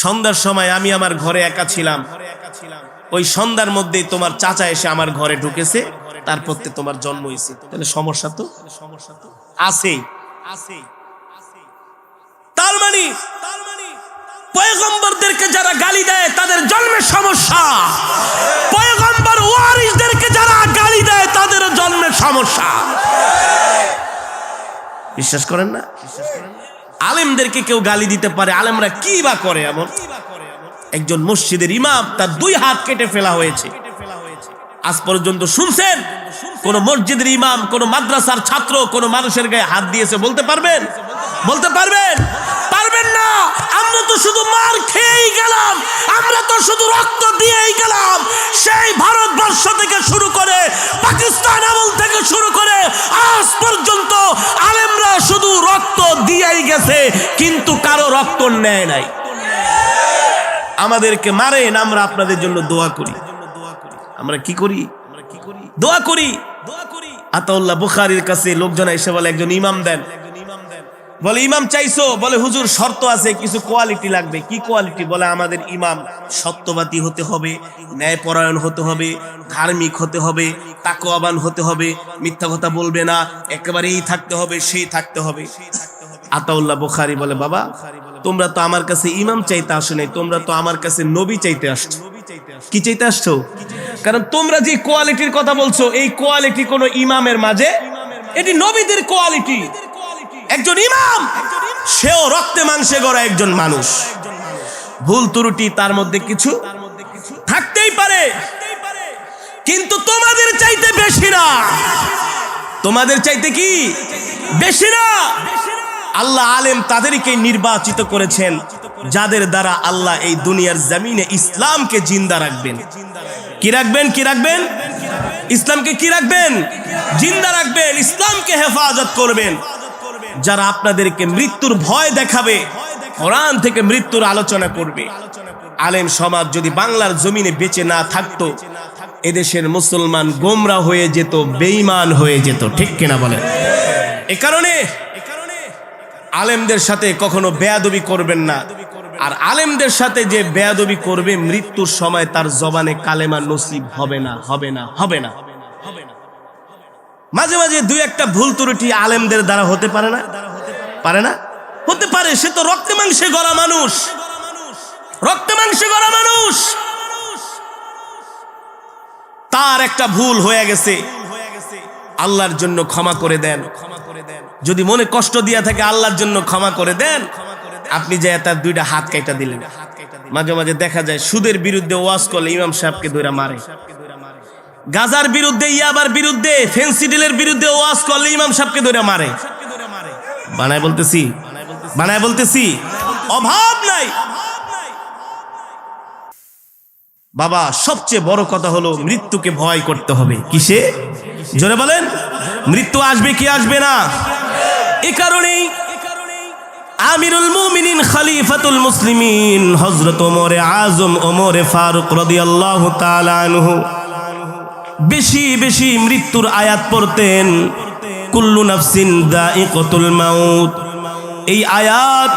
সন্ধ্যার সময় আমি আমার ঘরে একা ছিলাম, ওই সন্ধ্যার মধ্যেই তোমার চাচা এসে আমার ঘরে ঢুকেছে, তারপর তোমার জন্ম হয়েছে। তাহলে সমস্যা তো আছে। তার মানে পয়গম্বরদেরকে যারা গালি দেয় তাদের জন্মের সমস্যা, পয়গম্বর ওয়ারিসদেরকে যারা গালি দেয় তাদের জন্মের সমস্যা। বিশ্বাস করেন না? আলেমদেরকে কেউ গালি দিতে পারে, আলেমরা কি বা করে এমন? একজন মসজিদের ইমাম, তার 2 হাত কেটে ফেলা হয়েছে। আজ পর্যন্ত শুনছেন কোন মসজিদের ইমাম, কোন মাদ্রাসার ছাত্র কোন মানুষের গায়ে হাত দিয়েছে? বলতে পারবেন? বলতে পারবেন? পারবেন না। আমরা তো শুধু মার খেয়েই গেলাম, আমরা তো শুধু রক্ত দিয়েই গেলাম। সেই ভারতবর্ষ থেকে শুরু করে পাকিস্তান আমল থেকে শুরু করে আজ পর্যন্ত আলেমরা শুধু রক্ত দিয়েই গেছে, কিন্তু কারো রক্ত নেয় নাই। আমাদেরকে মারেন, আমরা আপনাদের জন্য দোয়া করি। আমরা কি করি? দোয়া করি। আতাউল্লাহ বুখারীর কাছে লোকজন এসে বলে একজন ইমাম দেন। বলে ইমাম চাইছো? বলে হুজুর শর্ত আছে, কিছু কোয়ালিটি লাগবে। কি কোয়ালিটি? বলে আমাদের ইমাম সত্যবাদী হতে হবে, ন্যায়পরায়ণ হতে হবে, ধার্মিক হতে হবে, তাকওয়াবান হতে হবে, মিথ্যা কথা বলবে না, একেবারে এই থাকতে হবে, সেই থাকতে হবে। আতাউল্লাহ বুখারী বলে বাবা তোমরা তো আমার কাছে ইমাম চাইতে আসো নাই, তোমরা তো আমার কাছে নবী চাইতে আসছো। কি চাইতে আসছো? কারণ তোমরা যে কোয়ালিটির কথা বলছো, এই কোয়ালিটি কোন ইমামের মাঝে, এটি নবীদের কোয়ালিটি। একজন ইমাম সেও রক্তে মাংসে গড়া একজন মানুষ, ভুল ত্রুটি তার মধ্যে কিছু থাকতেই পারে, কিন্তু তোমাদের চাইতে বেশি না। তোমাদের চাইতে কি বেশি না? আল্লাহ আলেম তাদেরকে নির্বাচিত করেছেন যাদের দ্বারা আল্লাহ এই দুনিয়ার জমিনে ইসলামকে জিন্দা রাখবেন। কি রাখবেন? কি রাখবেন? ইসলামকে কি রাখবেন? জিন্দা রাখবেন, ইসলামকে হেফাজত করবেন। যারা আপনাদেরকে মৃত্যুর ভয় দেখাবে, কোরআন থেকে মৃত্যুর আলোচনা করবে, আলেম সমাজ যদি বাংলার জমিনে বেঁচে না থাকতো, এদেশের মুসলমান গোমরা হয়ে যেত, বেঈমান হয়ে যেত। ঠিক কিনা বলেন? এ কারণে আলেমদের সাথে কখনো বেয়াদবি করবেন না। আর আলেমদের সাথে যে বেয়াদবি করবে, মৃত্যুর সময় তার জবানে কালেমা নসিব হবে না, হবে না, হবে না। মাঝে মাঝে দুই একটা ভুল ত্রুটি আলেমদের দ্বারা হতে পারে না? পারে না? হতে পারে। সে তো রক্তে মাংসে গড়া মানুষ, রক্তে মাংসে গড়া মানুষ। তার একটা ভুল হয়ে গেছে, আল্লাহর জন্য ক্ষমা করে দেন। যদি মনে কষ্ট দিয়া থাকে আল্লাহর জন্য ক্ষমা করে দেন। আপনি যে তার দুইটা হাত কাটা দিলেন। মাঝে মাঝে দেখা যায় সুদের বিরুদ্ধে ওয়াজ করলে ইমাম সাহেবকে ধরে মারে, গাজার বিরুদ্ধে, ইয়াবার বিরুদ্ধে, ফেন্সিডিলের বিরুদ্ধে ওয়াজ করলে ইমাম সাহেবকে ধরে মারে। বানায় বলতেছি, বানায় বলতেছি, অভাব নাই। বাবা, সবচেয়ে বড় কথা হলো মৃত্যুকে ভয় করতে হবে। কিসে? জোরে বলেন। মৃত্যু আসবে কি আসবে না? এই কারণেই আমিরুল মুমিনিন খলিফাতুল মুসলিমিন হযরত ওমর আজম ওমর ফারুক রাদিয়াল্লাহু তাআলা আনহু বেশি বেশি মৃত্যুর আয়াত পড়তেন। কুল্লু নাফসিন যায়িকাতুল মাউত। এই আয়াত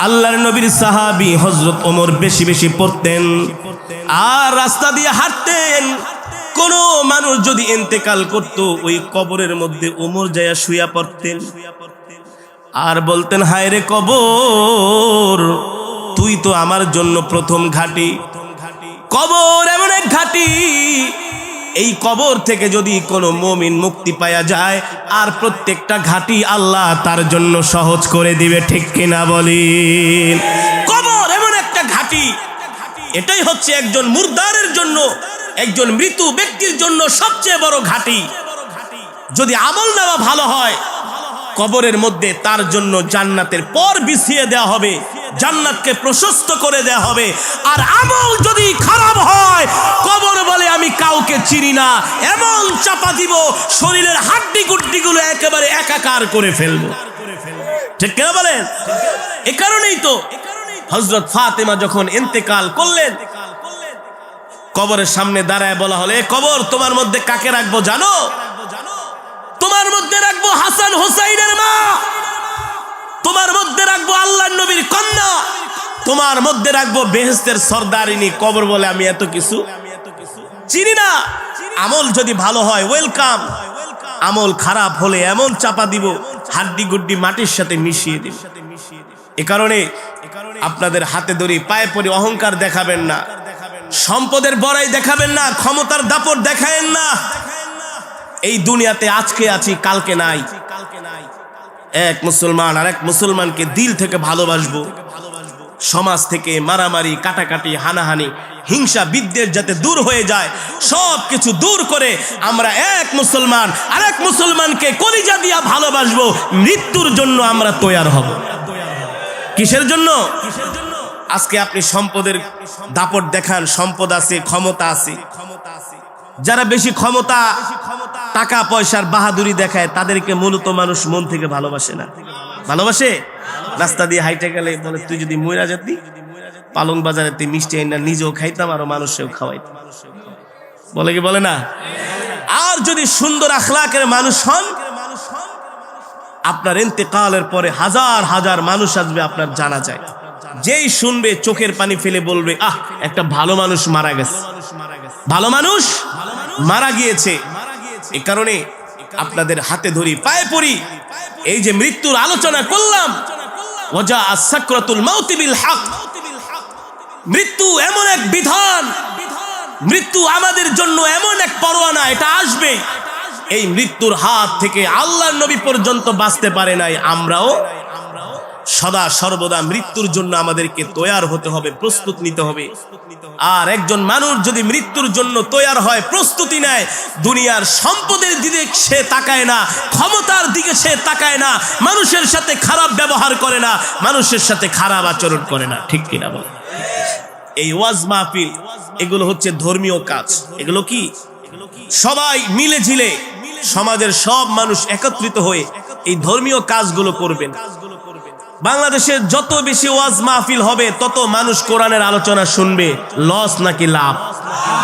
আল্লাহর নবীর সাহাবী হযরত ওমর বেশি বেশি পড়তেন। আর রাস্তা দিয়ে হাঁটতেন, কোন মানুষ যদি ইন্তেকাল করত ওই কবরের মধ্যে ওমর যায়া শুয়া পড়তেন আর বলতেন, হায় রে কবর, তুই তো আমার জন্য প্রথম ঘাঁটি। কবর এমন এক ঘাঁটি, এই কবর থেকে যদি কোনো মুমিন মুক্তি পাওয়া যায় আর প্রত্যেকটা ঘাঁটি আল্লাহ তার জন্য সহজ করে দিবে। ঠিক কিনা বলেন? কবর এমন একটা ঘাঁটি, এটাই হচ্ছে একজন মুরদারের জন্য, একজন মৃত ব্যক্তির জন্য সবচেয়ে বড় ঘাঁটি। যদি আমল নামা ভালো হয়, কবরের মধ্যে তার জন্য জান্নাতের পর বিছিয়ে দেওয়া হবে, জান্নাতকে প্রশস্ত করে দেওয়া হবে। আর আমল যদি খারাপ হয়, কবর বলে আমি কাউকে চিনি না, এমন চাপা দিব শরীরের হাড্ডি গুড্ডিগুলো একেবারে একাকার করে ফেলবো। ঠিক কিনা বলেন? এ কারণেই তো হযরত ফাতেমা যখন ইন্তেকাল করলেন, কবরের সামনে দাঁড়ায় বলা হলো, এ কবর, তোমার মধ্যে কাকে রাখবো জানো? তোমার মধ্যে রাখবো হাসান হুসাইনের মা, তোমার মধ্যে রাখবো আল্লাহর নবীর কন্যা, তোমার মধ্যে রাখবো বেহেশতের সরদারিনী। কবর বলে আমি এত কিছু চিনি না। আমল যদি ভালো হয় ওয়েলকাম, আমল খারাপ হলে এমন চাপা দিব হাড্ডি গুড্ডি মাটির সাথে মিশিয়ে দিব। এ কারণে আপনাদের হাতে ধরি, পায়ে পড়ে অহংকার দেখাবেন না, সম্পদের বড়াই দেখাবেন না, ক্ষমতার দাপট দেখায়েন না। এই দুনিয়াতে আজকে আছি, কালকে নাই। এক মুসলমান আর এক মুসলমানকে দিল থেকে ভালোবাসবো। সমাজ থেকে মারামারি, কাটাকাটি, হানাহানি, হিংসা, বিদ্বেষ যাতে দূর হয়ে যায়, সব কিছু দূর করে আমরা এক মুসলমান আর এক মুসলমানকে কলিজা দিয়া ভালোবাসবো। মৃত্যুর জন্য আমরা তৈয়ার হব। কিসের জন্য? আজকে আপনি সম্পদের দাপট দেখান, সম্পদ আছে, ক্ষমতা আছে। যারা বেশি ক্ষমতা, টাকা পয়সার বাহাদুরি দেখায়, তাদেরকে মূলত মানুষ মন থেকে ভালোবাসে না। ভালোবাসে? রাস্তা দিয়ে হাইটে গেলে বলে, তুই যদি মইরা যেতি পালং বাজারে তুই মিষ্টি আইনা নিজেও খাইতাম আর মানুষেও খাওয়াইতাম। বলে কি বলে না? আর যদি সুন্দর আখলাকের মানুষ হন, আপনার ইন্তেকালের পরে হাজার হাজার মানুষ আসবে আপনার জানাজায়। যেই শুনবে চোখের পানি ফেলে বলবে, আহ, একটা ভালো মানুষ মারা গেছে, ভালো মানুষ মারা গিয়েছে। এ কারণে আপনাদের হাতে ধরি, পায়ে পড়ি। এই যে মৃত্যুর আলোচনা করলাম, ওয়াজা আস-সাকরাতুল মাউতি বিল হক, মৃত্যু এমন এক বিধান, মৃত্যু আমাদের জন্য এমন এক পরোয়ানা, এটা আসবে। এই মৃত্যুর হাত থেকে আল্লাহর নবী পর্যন্ত বাঁচতে পারে নাই, আমরাও সদা সর্বদা মৃত্যুর জন্য আমাদেরকে তৈয়ার হতে হবে, প্রস্তুত নিতে হবে। আর একজন মানুষ যদি মৃত্যুর জন্য তৈয়ার হয়, প্রস্তুতি নেয়, দুনিয়ার সম্পদের দিকে সে তাকায় না, ক্ষমতার দিকে সে তাকায় না, মানুষের সাথে খারাপ ব্যবহার করে না, মানুষের সাথে খারাপ আচরণ করে না। ঠিক কিনা বল? এই ওয়াজ মাহফিল এগুলো হচ্ছে ধর্মীয় কাজ। এগুলো কি? সবাই মিলে ঝিলে সমাজের সব মানুষ একত্রিত হয়ে এই ধর্মীয় কাজগুলো করবেন। বাংলাদেশের যত বেশি ওয়াজ মাহফিল হবে, তত মানুষ কোরআনের আলোচনা শুনবে। লস নাকি লাভ?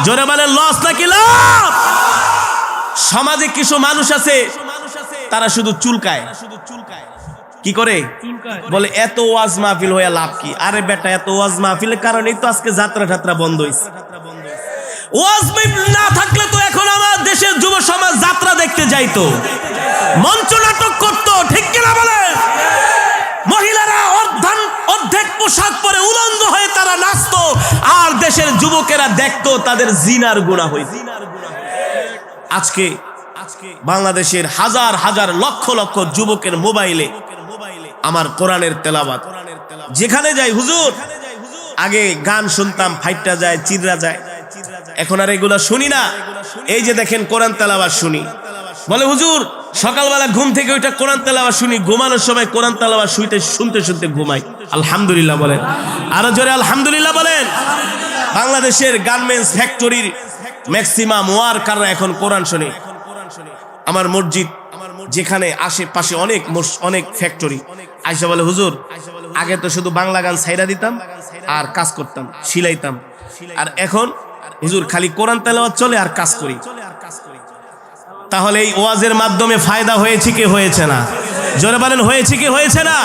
জোরে বলেন, লস নাকি লাভ? সমাজে কিছু মানুষ আছে, তারা শুধু চুলকায়। কি করে? বলে এত ওয়াজ মাহফিল হয়ে লাভ কি? আরে বেটা, এত ওয়াজ মাহফিলের কারণেই তো আজকে যাত্রা ঠাত্রা বন্ধ হয়েছে। ওয়াজ মাহফিল না থাকলে তো এখন আমার দেশের যুব সমাজ যাত্রা দেখতে যাইতো, মঞ্চ নাটক করতো, ঠিক কিনা বলে? মহিলারা অর্ধেক পোশাক পরে উলঙ্গ হয়ে তারা নাচতো, আর দেশের যুবকেরা দেখতো তাদের জিনার গুনাহ হইতো। আজকে বাংলাদেশের হাজার হাজার লক্ষ লক্ষ যুবকের মোবাইলে আমার কোরআনের তেলাওয়াত। যেখানে যাই হুজুর, আগে গান শুনতাম, ফাইটটা যায়, চিররা যায়, এখন আর এগুলা শুনি না। এই যে দেখেন কোরআন তেলাওয়াত শুনি, বলে হুজুর সকালবেলা ঘুম থেকে ওইটা কোরআন তেলাওয়াত শুনি, ঘুমানোর সময় কোরআন তেলাওয়াত শুনতে শুনতে ঘুমাই। আলহামদুলিল্লাহ বলেন, আরো জোরে আলহামদুলিল্লাহ বলেন। বাংলাদেশের গার্মেন্টস ফ্যাক্টরির ম্যাক্সিমাম ওয়ার্কাররা এখন কোরআন শুনে। আমার মসজিদ যেখানে আশেপাশে অনেক ফ্যাক্টরি, আইসা বলে হুজুর আগে তো শুধু বাংলা গান ছাইরা দিতাম আর কাজ করতাম, সিলাইতাম, আর এখন হুজুর খালি কোরআন তেলাওয়াত চলে আর কাজ করি। তাহলে এই ওয়াজের মাধ্যমে ফায়দা হয়েছে কি হয়েছে না? জোরে বলেন, হয়েছে কি হয়েছে না?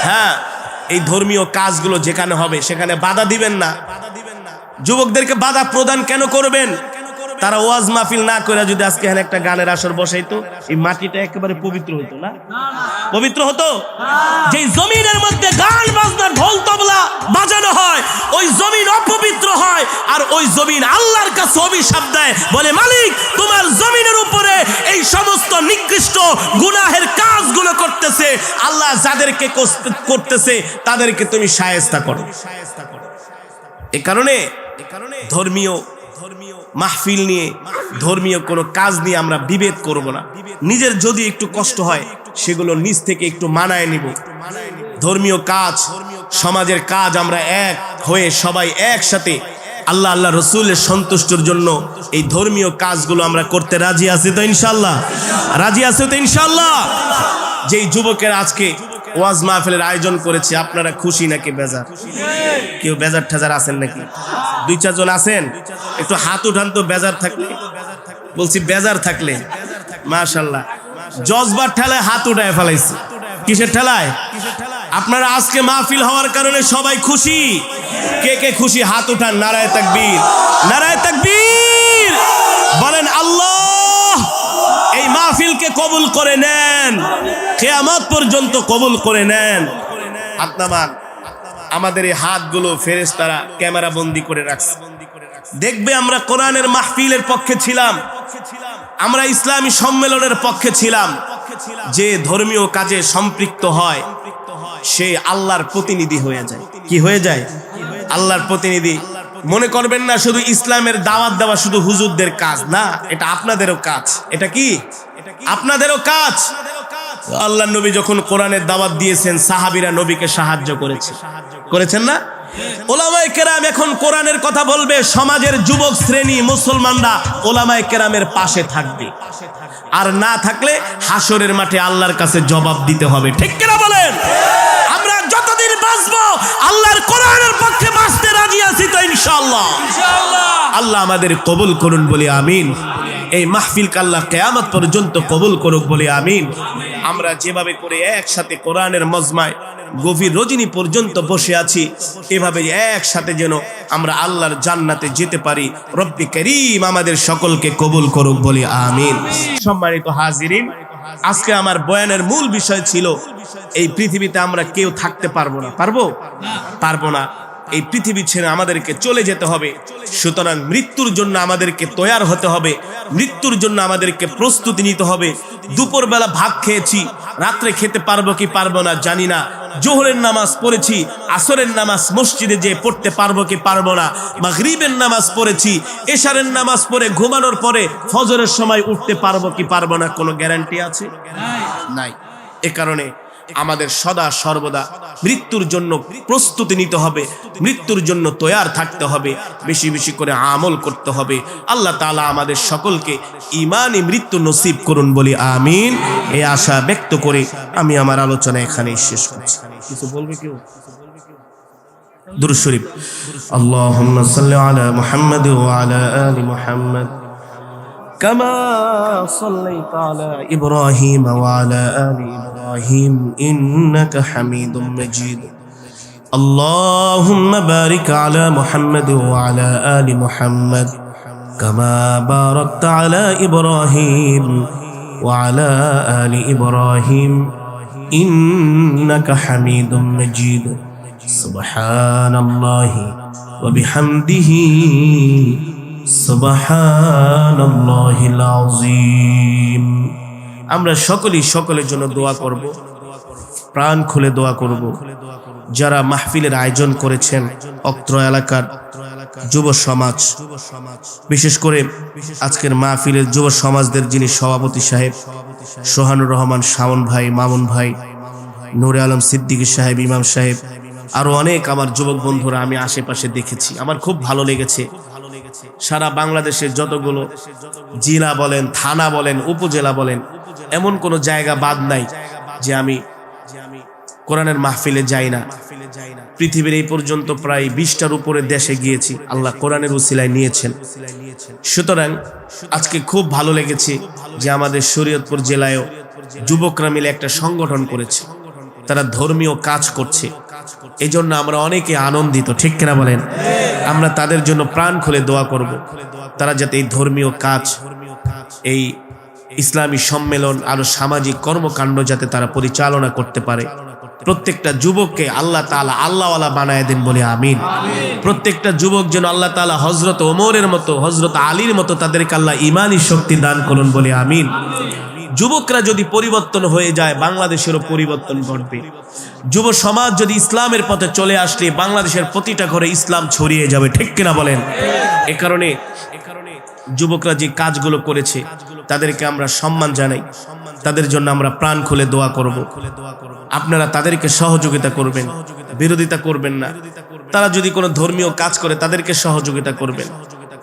হ্যাঁ, এই ধর্মীয় কাজগুলো যেখানে হবে সেখানে বাধা দিবেন না। যুবকদেরকে বাধা প্রদান কেন করবেন? তারা ওয়াজ মাহফিল না করে যদি আজকে এখানে একটা গানের আসর বসাইতো, এই মাটিটা একেবারে পবিত্র হতো না? পবিত্র হতো? যে জমিনের মধ্যে গান বাজনা ঢোল তবলা বাজানো হয়, ওই জমিন অপবিত্র হয়, আর ওই জমিন আল্লাহর কাছে অভিশাপ দেয়, বলে মালিক তোমার জমিনের উপরে এই সমস্ত নিকৃষ্ট গুনাহের কাজগুলো করতেছে, আল্লাহ যাদেরকে করতেছে তাদেরকে তুমি শায়েস্তা করো। এ কারণে ধর্মীয় মাহফিল নিয়ে, ধর্মীয় কোনো কাজ নিয়ে আমরা বিভেদ করব না। নিজের যদি একটু কষ্ট হয় সেগুলো নিজ থেকে একটু মানায় নিব। ধর্মীয় কাজ, সমাজের কাজ আমরা এক হয়ে সবাই একসাথে আল্লাহ রসুলের সন্তুষ্টির জন্য এই ধর্মীয় কাজগুলো আমরা করতে রাজি আছি তো ইনশাল্লাহ? রাজি আছে তো ইনশাল্লাহ? যেই যুবকের আজকে ওয়াজ মাহফিলের আয়োজন করেছে, আপনারা খুশি নাকি বেজার? কেউ বেজার ঠেজার আছেন নাকি? 2-4 জন আছেন? একটু হাত উঠান তো বেজার থাকলে। বলছি বেজার থাকলে। মাশাআল্লাহ, জজবার ঠেলায় হাত উঠায় ফেলাইছে। কিসের ঠেলায়? আপনারা আজকে মাহফিল হওয়ার কারণে সবাই খুশি। কে কে খুশি হাত উঠান। নারায়ে তাকবীর, নারায়ে তাকবীর বলেন। আল্লাহ এই মাহফিলকে কবুল করে নেন, কিয়ামত পর্যন্ত কবুল করে নেন। আপনার আমাদের এই হাতগুলো ফেরেশতারা ক্যামেরা বন্দি করে রাখছে, দেখবে আমরা কোরআনের মাহফিলের পক্ষে ছিলাম, আমরা ইসলামী সম্মেলনের পক্ষে ছিলাম। যে ধর্মীয় কাজে সম্পৃক্ত হয় সে আল্লাহর প্রতিনিধি হয়ে যায়। কি হয়ে যায়? আল্লাহর প্রতিনিধি। মনে করবেন না শুধু ইসলামের দাওয়াত দেওয়া শুধু হুজুরদের কাজ না, এটা আপনাদেরও কাজ। এটা কি? আপনাদেরও কাজ। আল্লাহর নবী যখন কোরআনের দাওয়াত দিয়েছেন, সাহাবীরা নবীকে সাহায্য করেছেন না? ওলামায়ে কেরাম এখন কোরআনের কথা বলবে, সমাজের যুবক শ্রেণী মুসলমানরা ওলামায়ে কেরামের পাশে থাকবে, আর না থাকলে হাসরের মাঠে আল্লাহর কাছে জবাব দিতে হবে। ঠিক কিনা বলেন? আমরা যতদিন বাঁচবো আল্লাহর কোরআনের পক্ষে বাঁচতে রাজি আছি তো ইনশাআল্লাহ? আল্লাহ আমাদের কবুল করুন বলি আমিন। এই মাহফিলকে আল্লাহ কিয়ামত পর্যন্ত কবুল করুক বলি আমিন। আমরা যেভাবে করে একসাথে কোরআনের মজমায় গভীর রজনী পর্যন্ত বসে আছি, এভাবে একসাথে যেন আমরা আল্লাহর জান্নাতে যেতে পারি। রব্বি করিম আমাদের সকলকে কবুল করুক বলি আমিন। সম্মানিত হাজিরিন, আজকে আমার বয়ানের মূল বিষয় ছিল এই পৃথিবীতে আমরা কেউ থাকতে পারবো না। পারবো না। এই পৃথিবী ছেড়ে আমাদেরকে চলে যেতে হবে। সুতরাং মৃত্যুর জন্য আমাদেরকে তৈয়ার হতে হবে, মৃত্যুর জন্য আমাদেরকে প্রস্তুতি নিতে হবে। দুপুরবেলা ভাত খেয়েছি, রাত্রে খেতে পারবো কি পারবো না জানি না। জোহরের নামাজ পড়েছি, আসরের নামাজ মসজিদে যেয়ে পড়তে পারবো কি পারবো না। মাগরিবের নামাজ পড়েছি, এশারের নামাজ পড়ে ঘুমানোর পরে ফজরের সময় উঠতে পারবো কি পারবো না, কোনো গ্যারান্টি আছে? নাই। এ কারণে আমাদের সদা সর্বদা মৃত্যুর জন্য প্রস্তুতি নিতে হবে, মৃত্যুর জন্য তৈয়ার থাকতে হবে, বেশি বেশি করে আমল করতে হবে। আল্লাহ তাআলা আমাদের সকলকে ঈমানি মৃত্যু নসিব করুন বলি আমিন। এই আশা ব্যক্ত করে আমি আমার আলোচনা এখানেই শেষ করছি। কিছু বলবে কেউ? দুরূদ শরীফ। আল্লাহুম্মা সাল্লি আলা মুহাম্মাদ ওয়া আলা আলি মুহাম্মাদ কামা সাল্লাইতা আলা ইব্রাহিম ওয়া আলা আলি ইব্রাহিম ইন্নাকা হামিদুম মাজিদ। আল্লাহুম্মা বারিক আলা মুহাম্মাদ ওয়া আলা আলি মুহাম্মাদ কামা বারাকতা আলা ইব্রাহিম وعلى آل إبراهيم إنك حميد مجيد سبحان الله وبحمده سبحان الله العظيم। আমরা সকলের জন্য দোয়া করব, প্রাণ খুলে দোয়া করব। যারা মাহফিলের আয়োজন করেছেন অত্র এলাকার যুব সমাজ, বিশেষ করে আজকের মাহফিলের যুব সমাজদের যিনি সভাপতি সাহেব সোহানুর রহমান শাওন ভাই, মামুন ভাই, নূরে আলম সিদ্দিকী সাহেব, ইমাম সাহেব, আরো অনেক আমার যুবক বন্ধুরা আমি আশেপাশে দেখেছি, আমার খুব ভালো লেগেছে। সারা বাংলাদেশের যতগুলো জেলা বলেন, থানা বলেন, উপজেলা বলেন, এমন কোনো জায়গা বাদ নাই যে আমি কোরআনের মাহফিলে যাই না। পৃথিবীর এই পর্যন্ত প্রায় 20টার উপরে দেশে গিয়েছি, আল্লাহ কোরআনের উসিলায় নিয়েছেন। সুতরাং আজকে খুব ভালো লেগেছে যে আমাদের শরীয়তপুর জেলায়ও যুবকরা মিলে একটা সংগঠন করেছে, তারা ধর্মীয় কাজ করছে। এই জন্য আমরা অনেকে আনন্দিত, ঠিক কিনা বলেন? আমরা তাদের জন্য প্রাণ খুলে দোয়া করব, তারা যাতে এই ধর্মীয় কাজ, এই ইসলামী সম্মেলন, আরো সামাজিক কর্মকাণ্ড যাতে তারা পরিচালনা করতে পারে। প্রত্যেকটা যুবককে আল্লাহ তাআলা আল্লাহওয়ালা বানায় দেন বলে আমিন। প্রত্যেকটা যুবক যেন আল্লাহ তাআলা হযরত ওমরের মতো, হযরত আলীর মতো তাদেরকে আল্লাহ ঈমানি শক্তি দান করুন বলে আমিন। যুবকরা যদি পরিবর্তন হয়ে যায়, বাংলাদেশেরও পরিবর্তন ঘটবে। যুব সমাজ যদি ইসলামের পথে চলে আসলে বাংলাদেশের প্রতিটা ঘরে ইসলাম ছড়িয়ে যাবে, ঠিক কিনা বলেন? এ কারণে যুবকরা যে কাজগুলো করেছে তাদেরকে আমরা সম্মান জানাই, তাদের জন্য আমরা প্রাণ খুলে দোয়া করব। আপনারা তাদেরকে সহযোগিতা করবেন, বিরোধিতা করবেন না। তারা যদি কোনো ধর্মীয় কাজ করে তাদেরকে সহযোগিতা করবেন।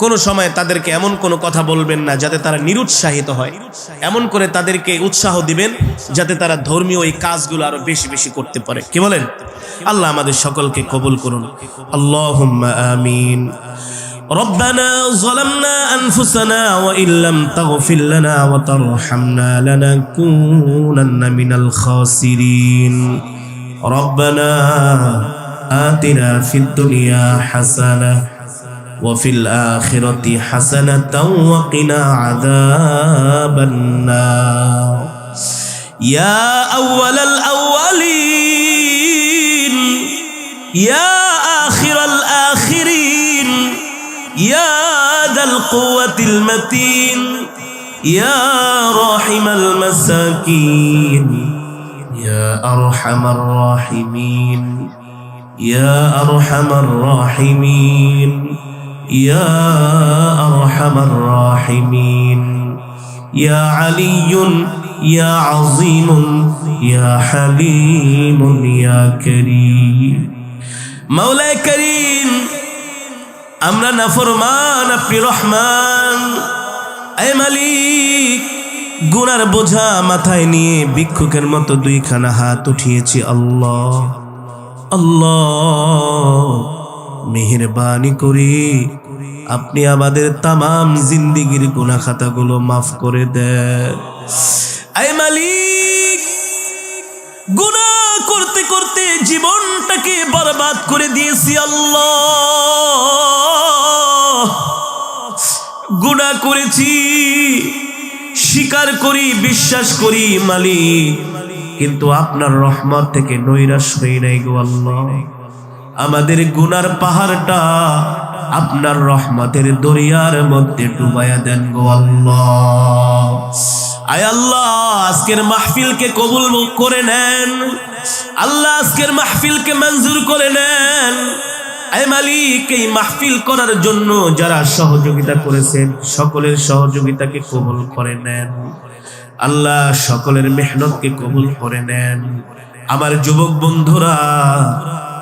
কোনো সময় তাদেরকে এমন কোনো কথা বলবেন না যাতে তারা নিরুৎসাহিত হয়, এমন করে তাদেরকে উৎসাহ দিবেন যাতে তারা ধর্মীয় এই কাজগুলো আরো বেশি বেশি করতে পারে। কি বলেন? আল্লাহ আমাদের সকলকে কবুল করুন, আল্লাহুম্মা আমিন। ربنا ظلمنا أنفسنا وإن لم تغفر لنا وترحمنا لنكونن من الخاسرين ربنا آتنا في الدنيا حسنة وفي الآخرة حسنة وقنا عذاب النار يا أول الأولين يا آخر الآخرين يا ذا القوة المتين يا راحم المساكين يا أرحم الراحمين يا أرحم الراحمين يا أرحم الراحمين يا علي يا عظيم يا حليم يا كريم مولاي كريم আমরা নাফরমান, আপনি রহমান। এ মালিক, গুনার বোঝা মাথায় নিয়ে ভিক্ষুকের মতো দুইখানা হাত উঠিয়েছি। আল্লাহ আল্লাহ, মেহেরবানি করে আপনি আমাদের তামাম জিন্দেগির গুনাহ খাতাগুলো মাফ করে দেন। এ মালিক, গুনাহ করতে করতে জীবনটাকে বরবাদ করে দিয়েছি। আল্লাহ, গুনাহ করেছি, স্বীকার করি, বিশ্বাস করি মালিক, কিন্তু আপনার রহমত থেকে নৈরাশ হই নাই গো আল্লাহ। আমাদের গুনার পাহাড়টা আপনার রহমতের দরিয়ার মধ্যে ডুবাইয়া দেন গো আল্লাহ। আয় আল্লাহ, আজকের মাহফিলকে কবুল করে নেন। আল্লাহ, আজকের মাহফিলকে মঞ্জুর করে নেন। আয় মালিক, এই মাহফিল করার জন্য যারা সহযোগিতা করেছেন সকলের সহযোগিতাকে কবুল করে নেন। আল্লাহ, সকলের মেহনতকে কবুল করে নেন। আমার যুবক বন্ধুরা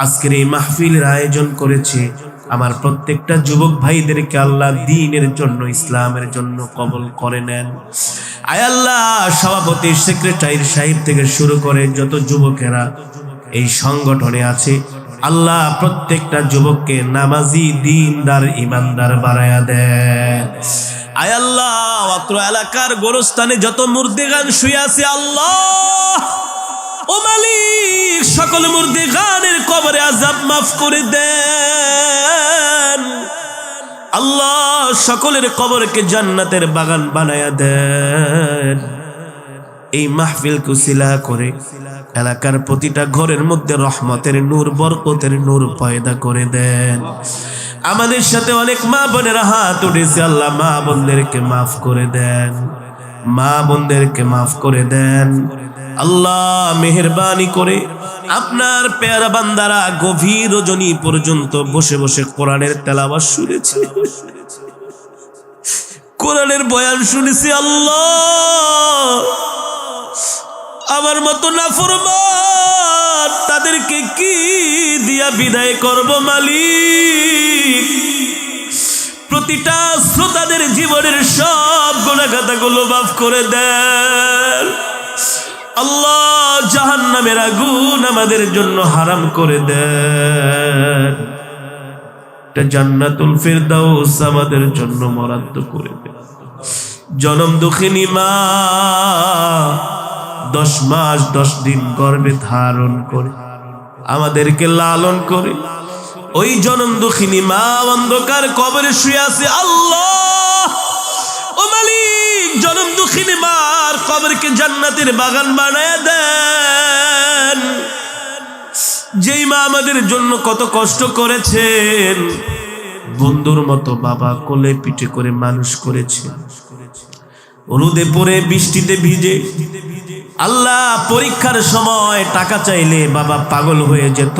আজকের এই মাহফিলের আয়োজন করেছে, আমার প্রত্যেকটা যুবক ভাইদেরকে আল্লাহ দ্বীনের জন্য, ইসলামের জন্য কবুল করে নেন। আয় আল্লাহ, সভাপতি, সেক্রেটারি সাহেব থেকে শুরু করে যত যুবকেরা এই সংগঠনে আছে, আল্লাহ প্রত্যেকটা যুবককে নামাজি, দ্বীনদার, ইমানদার বানায়া দেন। আয় আল্লাহ, অত্র এলাকার গোরস্থানে যত মুর্দিগান শুয়ে আছে, আল্লাহ ও মালিক, সকল মুর্দিগানের কবরে আযাব মাফ করে দেন। আল্লাহ, সকলের কবরকে জান্নাতের বাগান বানায়া দেন। এই মাহফিলকে উসিলা করে এলাকার প্রতিটা ঘরের মধ্যে রহমতের নূর, বরকতের নূর পয়দা করে দেন। আমাদের সাথে অনেক মা বোনেরা হাত উঠেছে, আল্লাহ মা বোনদেরকে মাফ করে দেন, মা বোনদেরকে মাফ করে দেন। আল্লাহ মেহেরবানি করে আপনার পেয়ারা বান্দারা গভীর রজনী পর্যন্ত বসে বসে কোরআনের তেলাওয়াত শুনেছে, কোরআনের বয়ান শুনেছি। আল্লাহ আমার মতো নাফরমান তাদেরকে কি দিয়া বিদায় করব মালিক? প্রতিটা শ্রোতাদের জীবনের সব গুনাহগুলো মাফ করে দেন। আল্লাহ জাহান্নামের আগুন আমাদের জন্য হারাম করে দেন, জান্নাতুল ফিরদাউস আমাদের জন্য বরাদ্দ করে দেন। জনম দুঃখিনী মা 10 মাস 10 দিন গর্ভে ধারণ করে আমাদেরকে লালন করে, ওই জনম দুঃখিনী মা অন্ধকার কবরে শুয়ে আছে। আল্লাহ ও মালিক, জনম দুঃখিনী মার কবরকে জান্নাতের বাগান বানায় দেন। যেই মা আমাদের জন্য কত কষ্ট করেছেন, বন্ধুর মতো বাবা কোলে পিঠে করে মানুষ করেছেন, রোদে পড়ে বৃষ্টিতে ভিজে। আল্লাহ পরীক্ষার সময় টাকা চাইলে বাবা পাগল হয়ে যেত,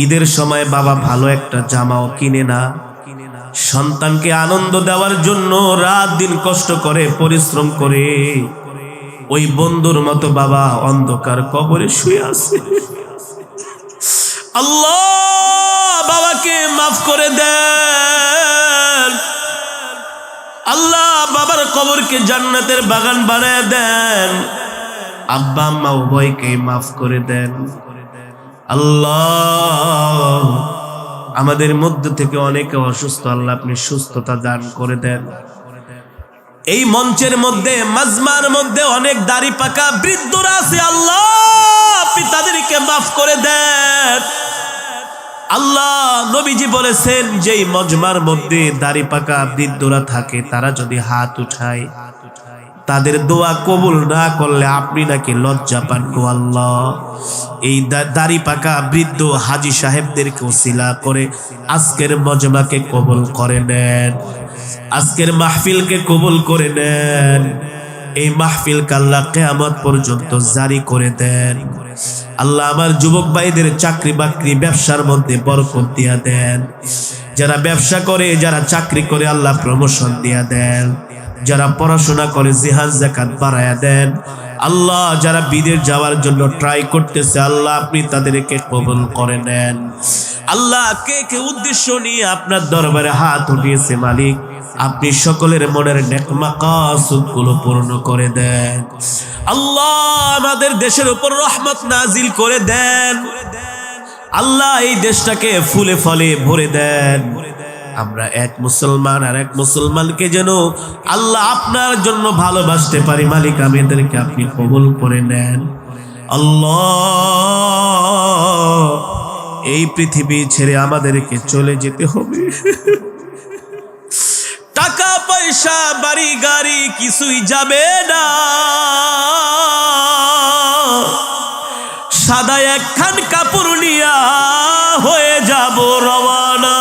ঈদের সময় বাবা ভালো একটা জামাও কিনে না। সন্তানকে আনন্দ দেওয়ার জন্য রাত দিন কষ্ট করে পরিশ্রম করে, ওই বন্ধুর মতো বাবা অন্ধকার কবরে শুয়ে আছে। আল্লাহ বাবাকে মাফ করে দেন। আল্লাহ বাবার কবরকে জান্নাতের বাগান বানায় দেন। আব্বা আম্মা উভয়কে মাফ করে দেন। আল্লাহ আমাদের মধ্য থেকে অনেকে অসুস্থ, আল্লাহ আপনি সুস্থতা দান করে দেন। এই মঞ্চের মধ্যে মাজমার মধ্যে অনেক দাড়ি পাকা বৃদ্ধরা আছে, আল্লাহ আপনি তাদেরকে মাফ করে দেন। আল্লাহ নবীজি বলেছেন, যেই মজমার মধ্যে দাড়ি পাকা বৃদ্ধরা থাকে তারা যদি হাত উঠায়, তাদের দোয়া কবুল না করলে আপনি নাকি লজ্জা পান গো আল্লাহ। এই দাড়ি পাকা বৃদ্ধ হাজী সাহেবদেরকে ওসিলা করে আজকের মজমাকে কবুল করে নেন, আজকের মাহফিলকে কবুল করে নেন। এই মাহফিলকে আল্লাহ কিয়ামত পর্যন্ত জারি করে দেন। আল্লাহ আমার যুবক ভাইদের চাকরি বাকরি ব্যবসার মধ্যে বরকত দিয়া দেন। যারা ব্যবসা করে, যারা চাকরি করে আল্লাহ প্রমোশন দিয়া দেন। যারা পড়াশোনা করে জিহাদ যাকাত বাড়ায়া দেন। আল্লাহ যারা বিদেশ যাওয়ার জন্য ট্রাই করতেছে, আল্লাহ আপনি তাদেরকে কবুল করে নেন। আল্লাহ কে কে উদ্দেশ্য নিয়ে আপনার দরবারে হাত উঠিয়েছে মালিক, আপনি সকলের মনের নেক মাকাসুদগুলো পূর্ণ করে দেন। আল্লাহ আমাদের দেশের উপর রহমত নাজিল করে দেন। আল্লাহ এই দেশটাকে ফুলে ফলে ভরে দেন। আমরা এক মুসলমান আর এক মুসলমানকে যেন আল্লাহ আপনার জন্য ভালোবাসতে পারি মালিক, আমাদেরকে আপনি কবুল করে নেন। আল্লাহ এই পৃথিবী ছেড়ে আমাদেরকে চলে যেতে হবে। টাকা পয়সা বাড়ি গাড়ি কিছুই যাবে না, সাদা একখান কাপড় নিয়া হয়ে যাব রওয়ানা।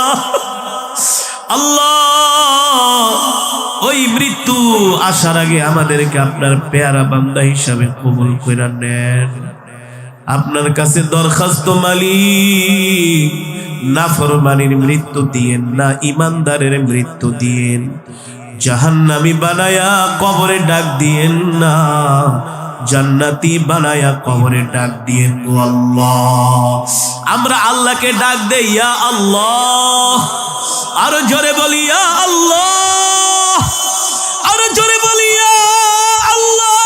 আল্লাহ ওই মৃত্যু আসার আগে আমাদেরকে আপনার পেয়ারা বান্দা হিসাবে কবুল করে নেন। আপনার কাছে দরখাস্ত মালিক, নাফরমানির মৃত্যু দিয়েন না, ইমানদারের মৃত্যু দিয়েন। জাহান্নামী বানায়া কবরে ডাক দিয়েন না, জান্নাতি বানায়া কবরে ডাক দিয়েন গো আল্লাহ। আমরা আল্লাহকে ডাক দেই ইয়া আল্লাহ, আরো জোরে বলি ইয়া আল্লাহ, আরো জোরে বলি ইয়া আল্লাহ।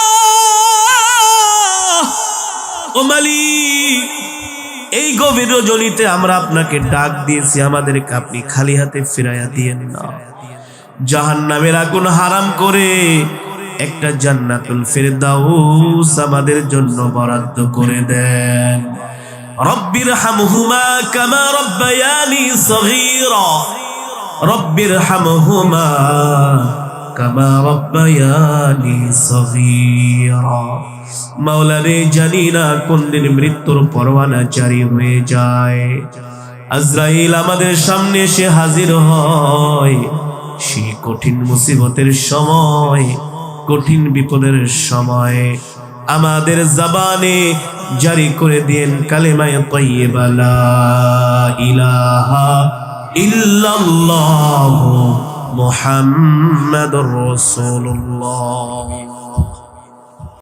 ও মালিক এই গভীর রজনীতে আমরা আপনাকে ডাক দিয়েছি, আমাদেরকে আপনি খালি হাতে ফিরাইয়া দিয়েন না। জাহান্নামের আগুন হারাম করে একটা জান্নাতুল ফিরদাউস আমাদের জন্য বরাদ্দ করে দেন। রব্বির হামহুমা কামা রব্বায়ানি সগীরা, রব্বির হামহুমা কামা রাব্বায়ানি সগীরা। মাওলা রে, জানি না কোন দিন মৃত্যুর পরোয়ানা জারি হয়ে যায়। আজরাইল আমাদের সামনে এসে হাজির হয় সেই কঠিন মুসিবতের সময়, কঠিন বিপদের সময়। আমাদের জবানে জারি করে দেন কালেমায়ে তাইয়্যিবা লা ইলাহা ইল্লাল্লাহু মুহাম্মাদুর রাসূলুল্লাহ।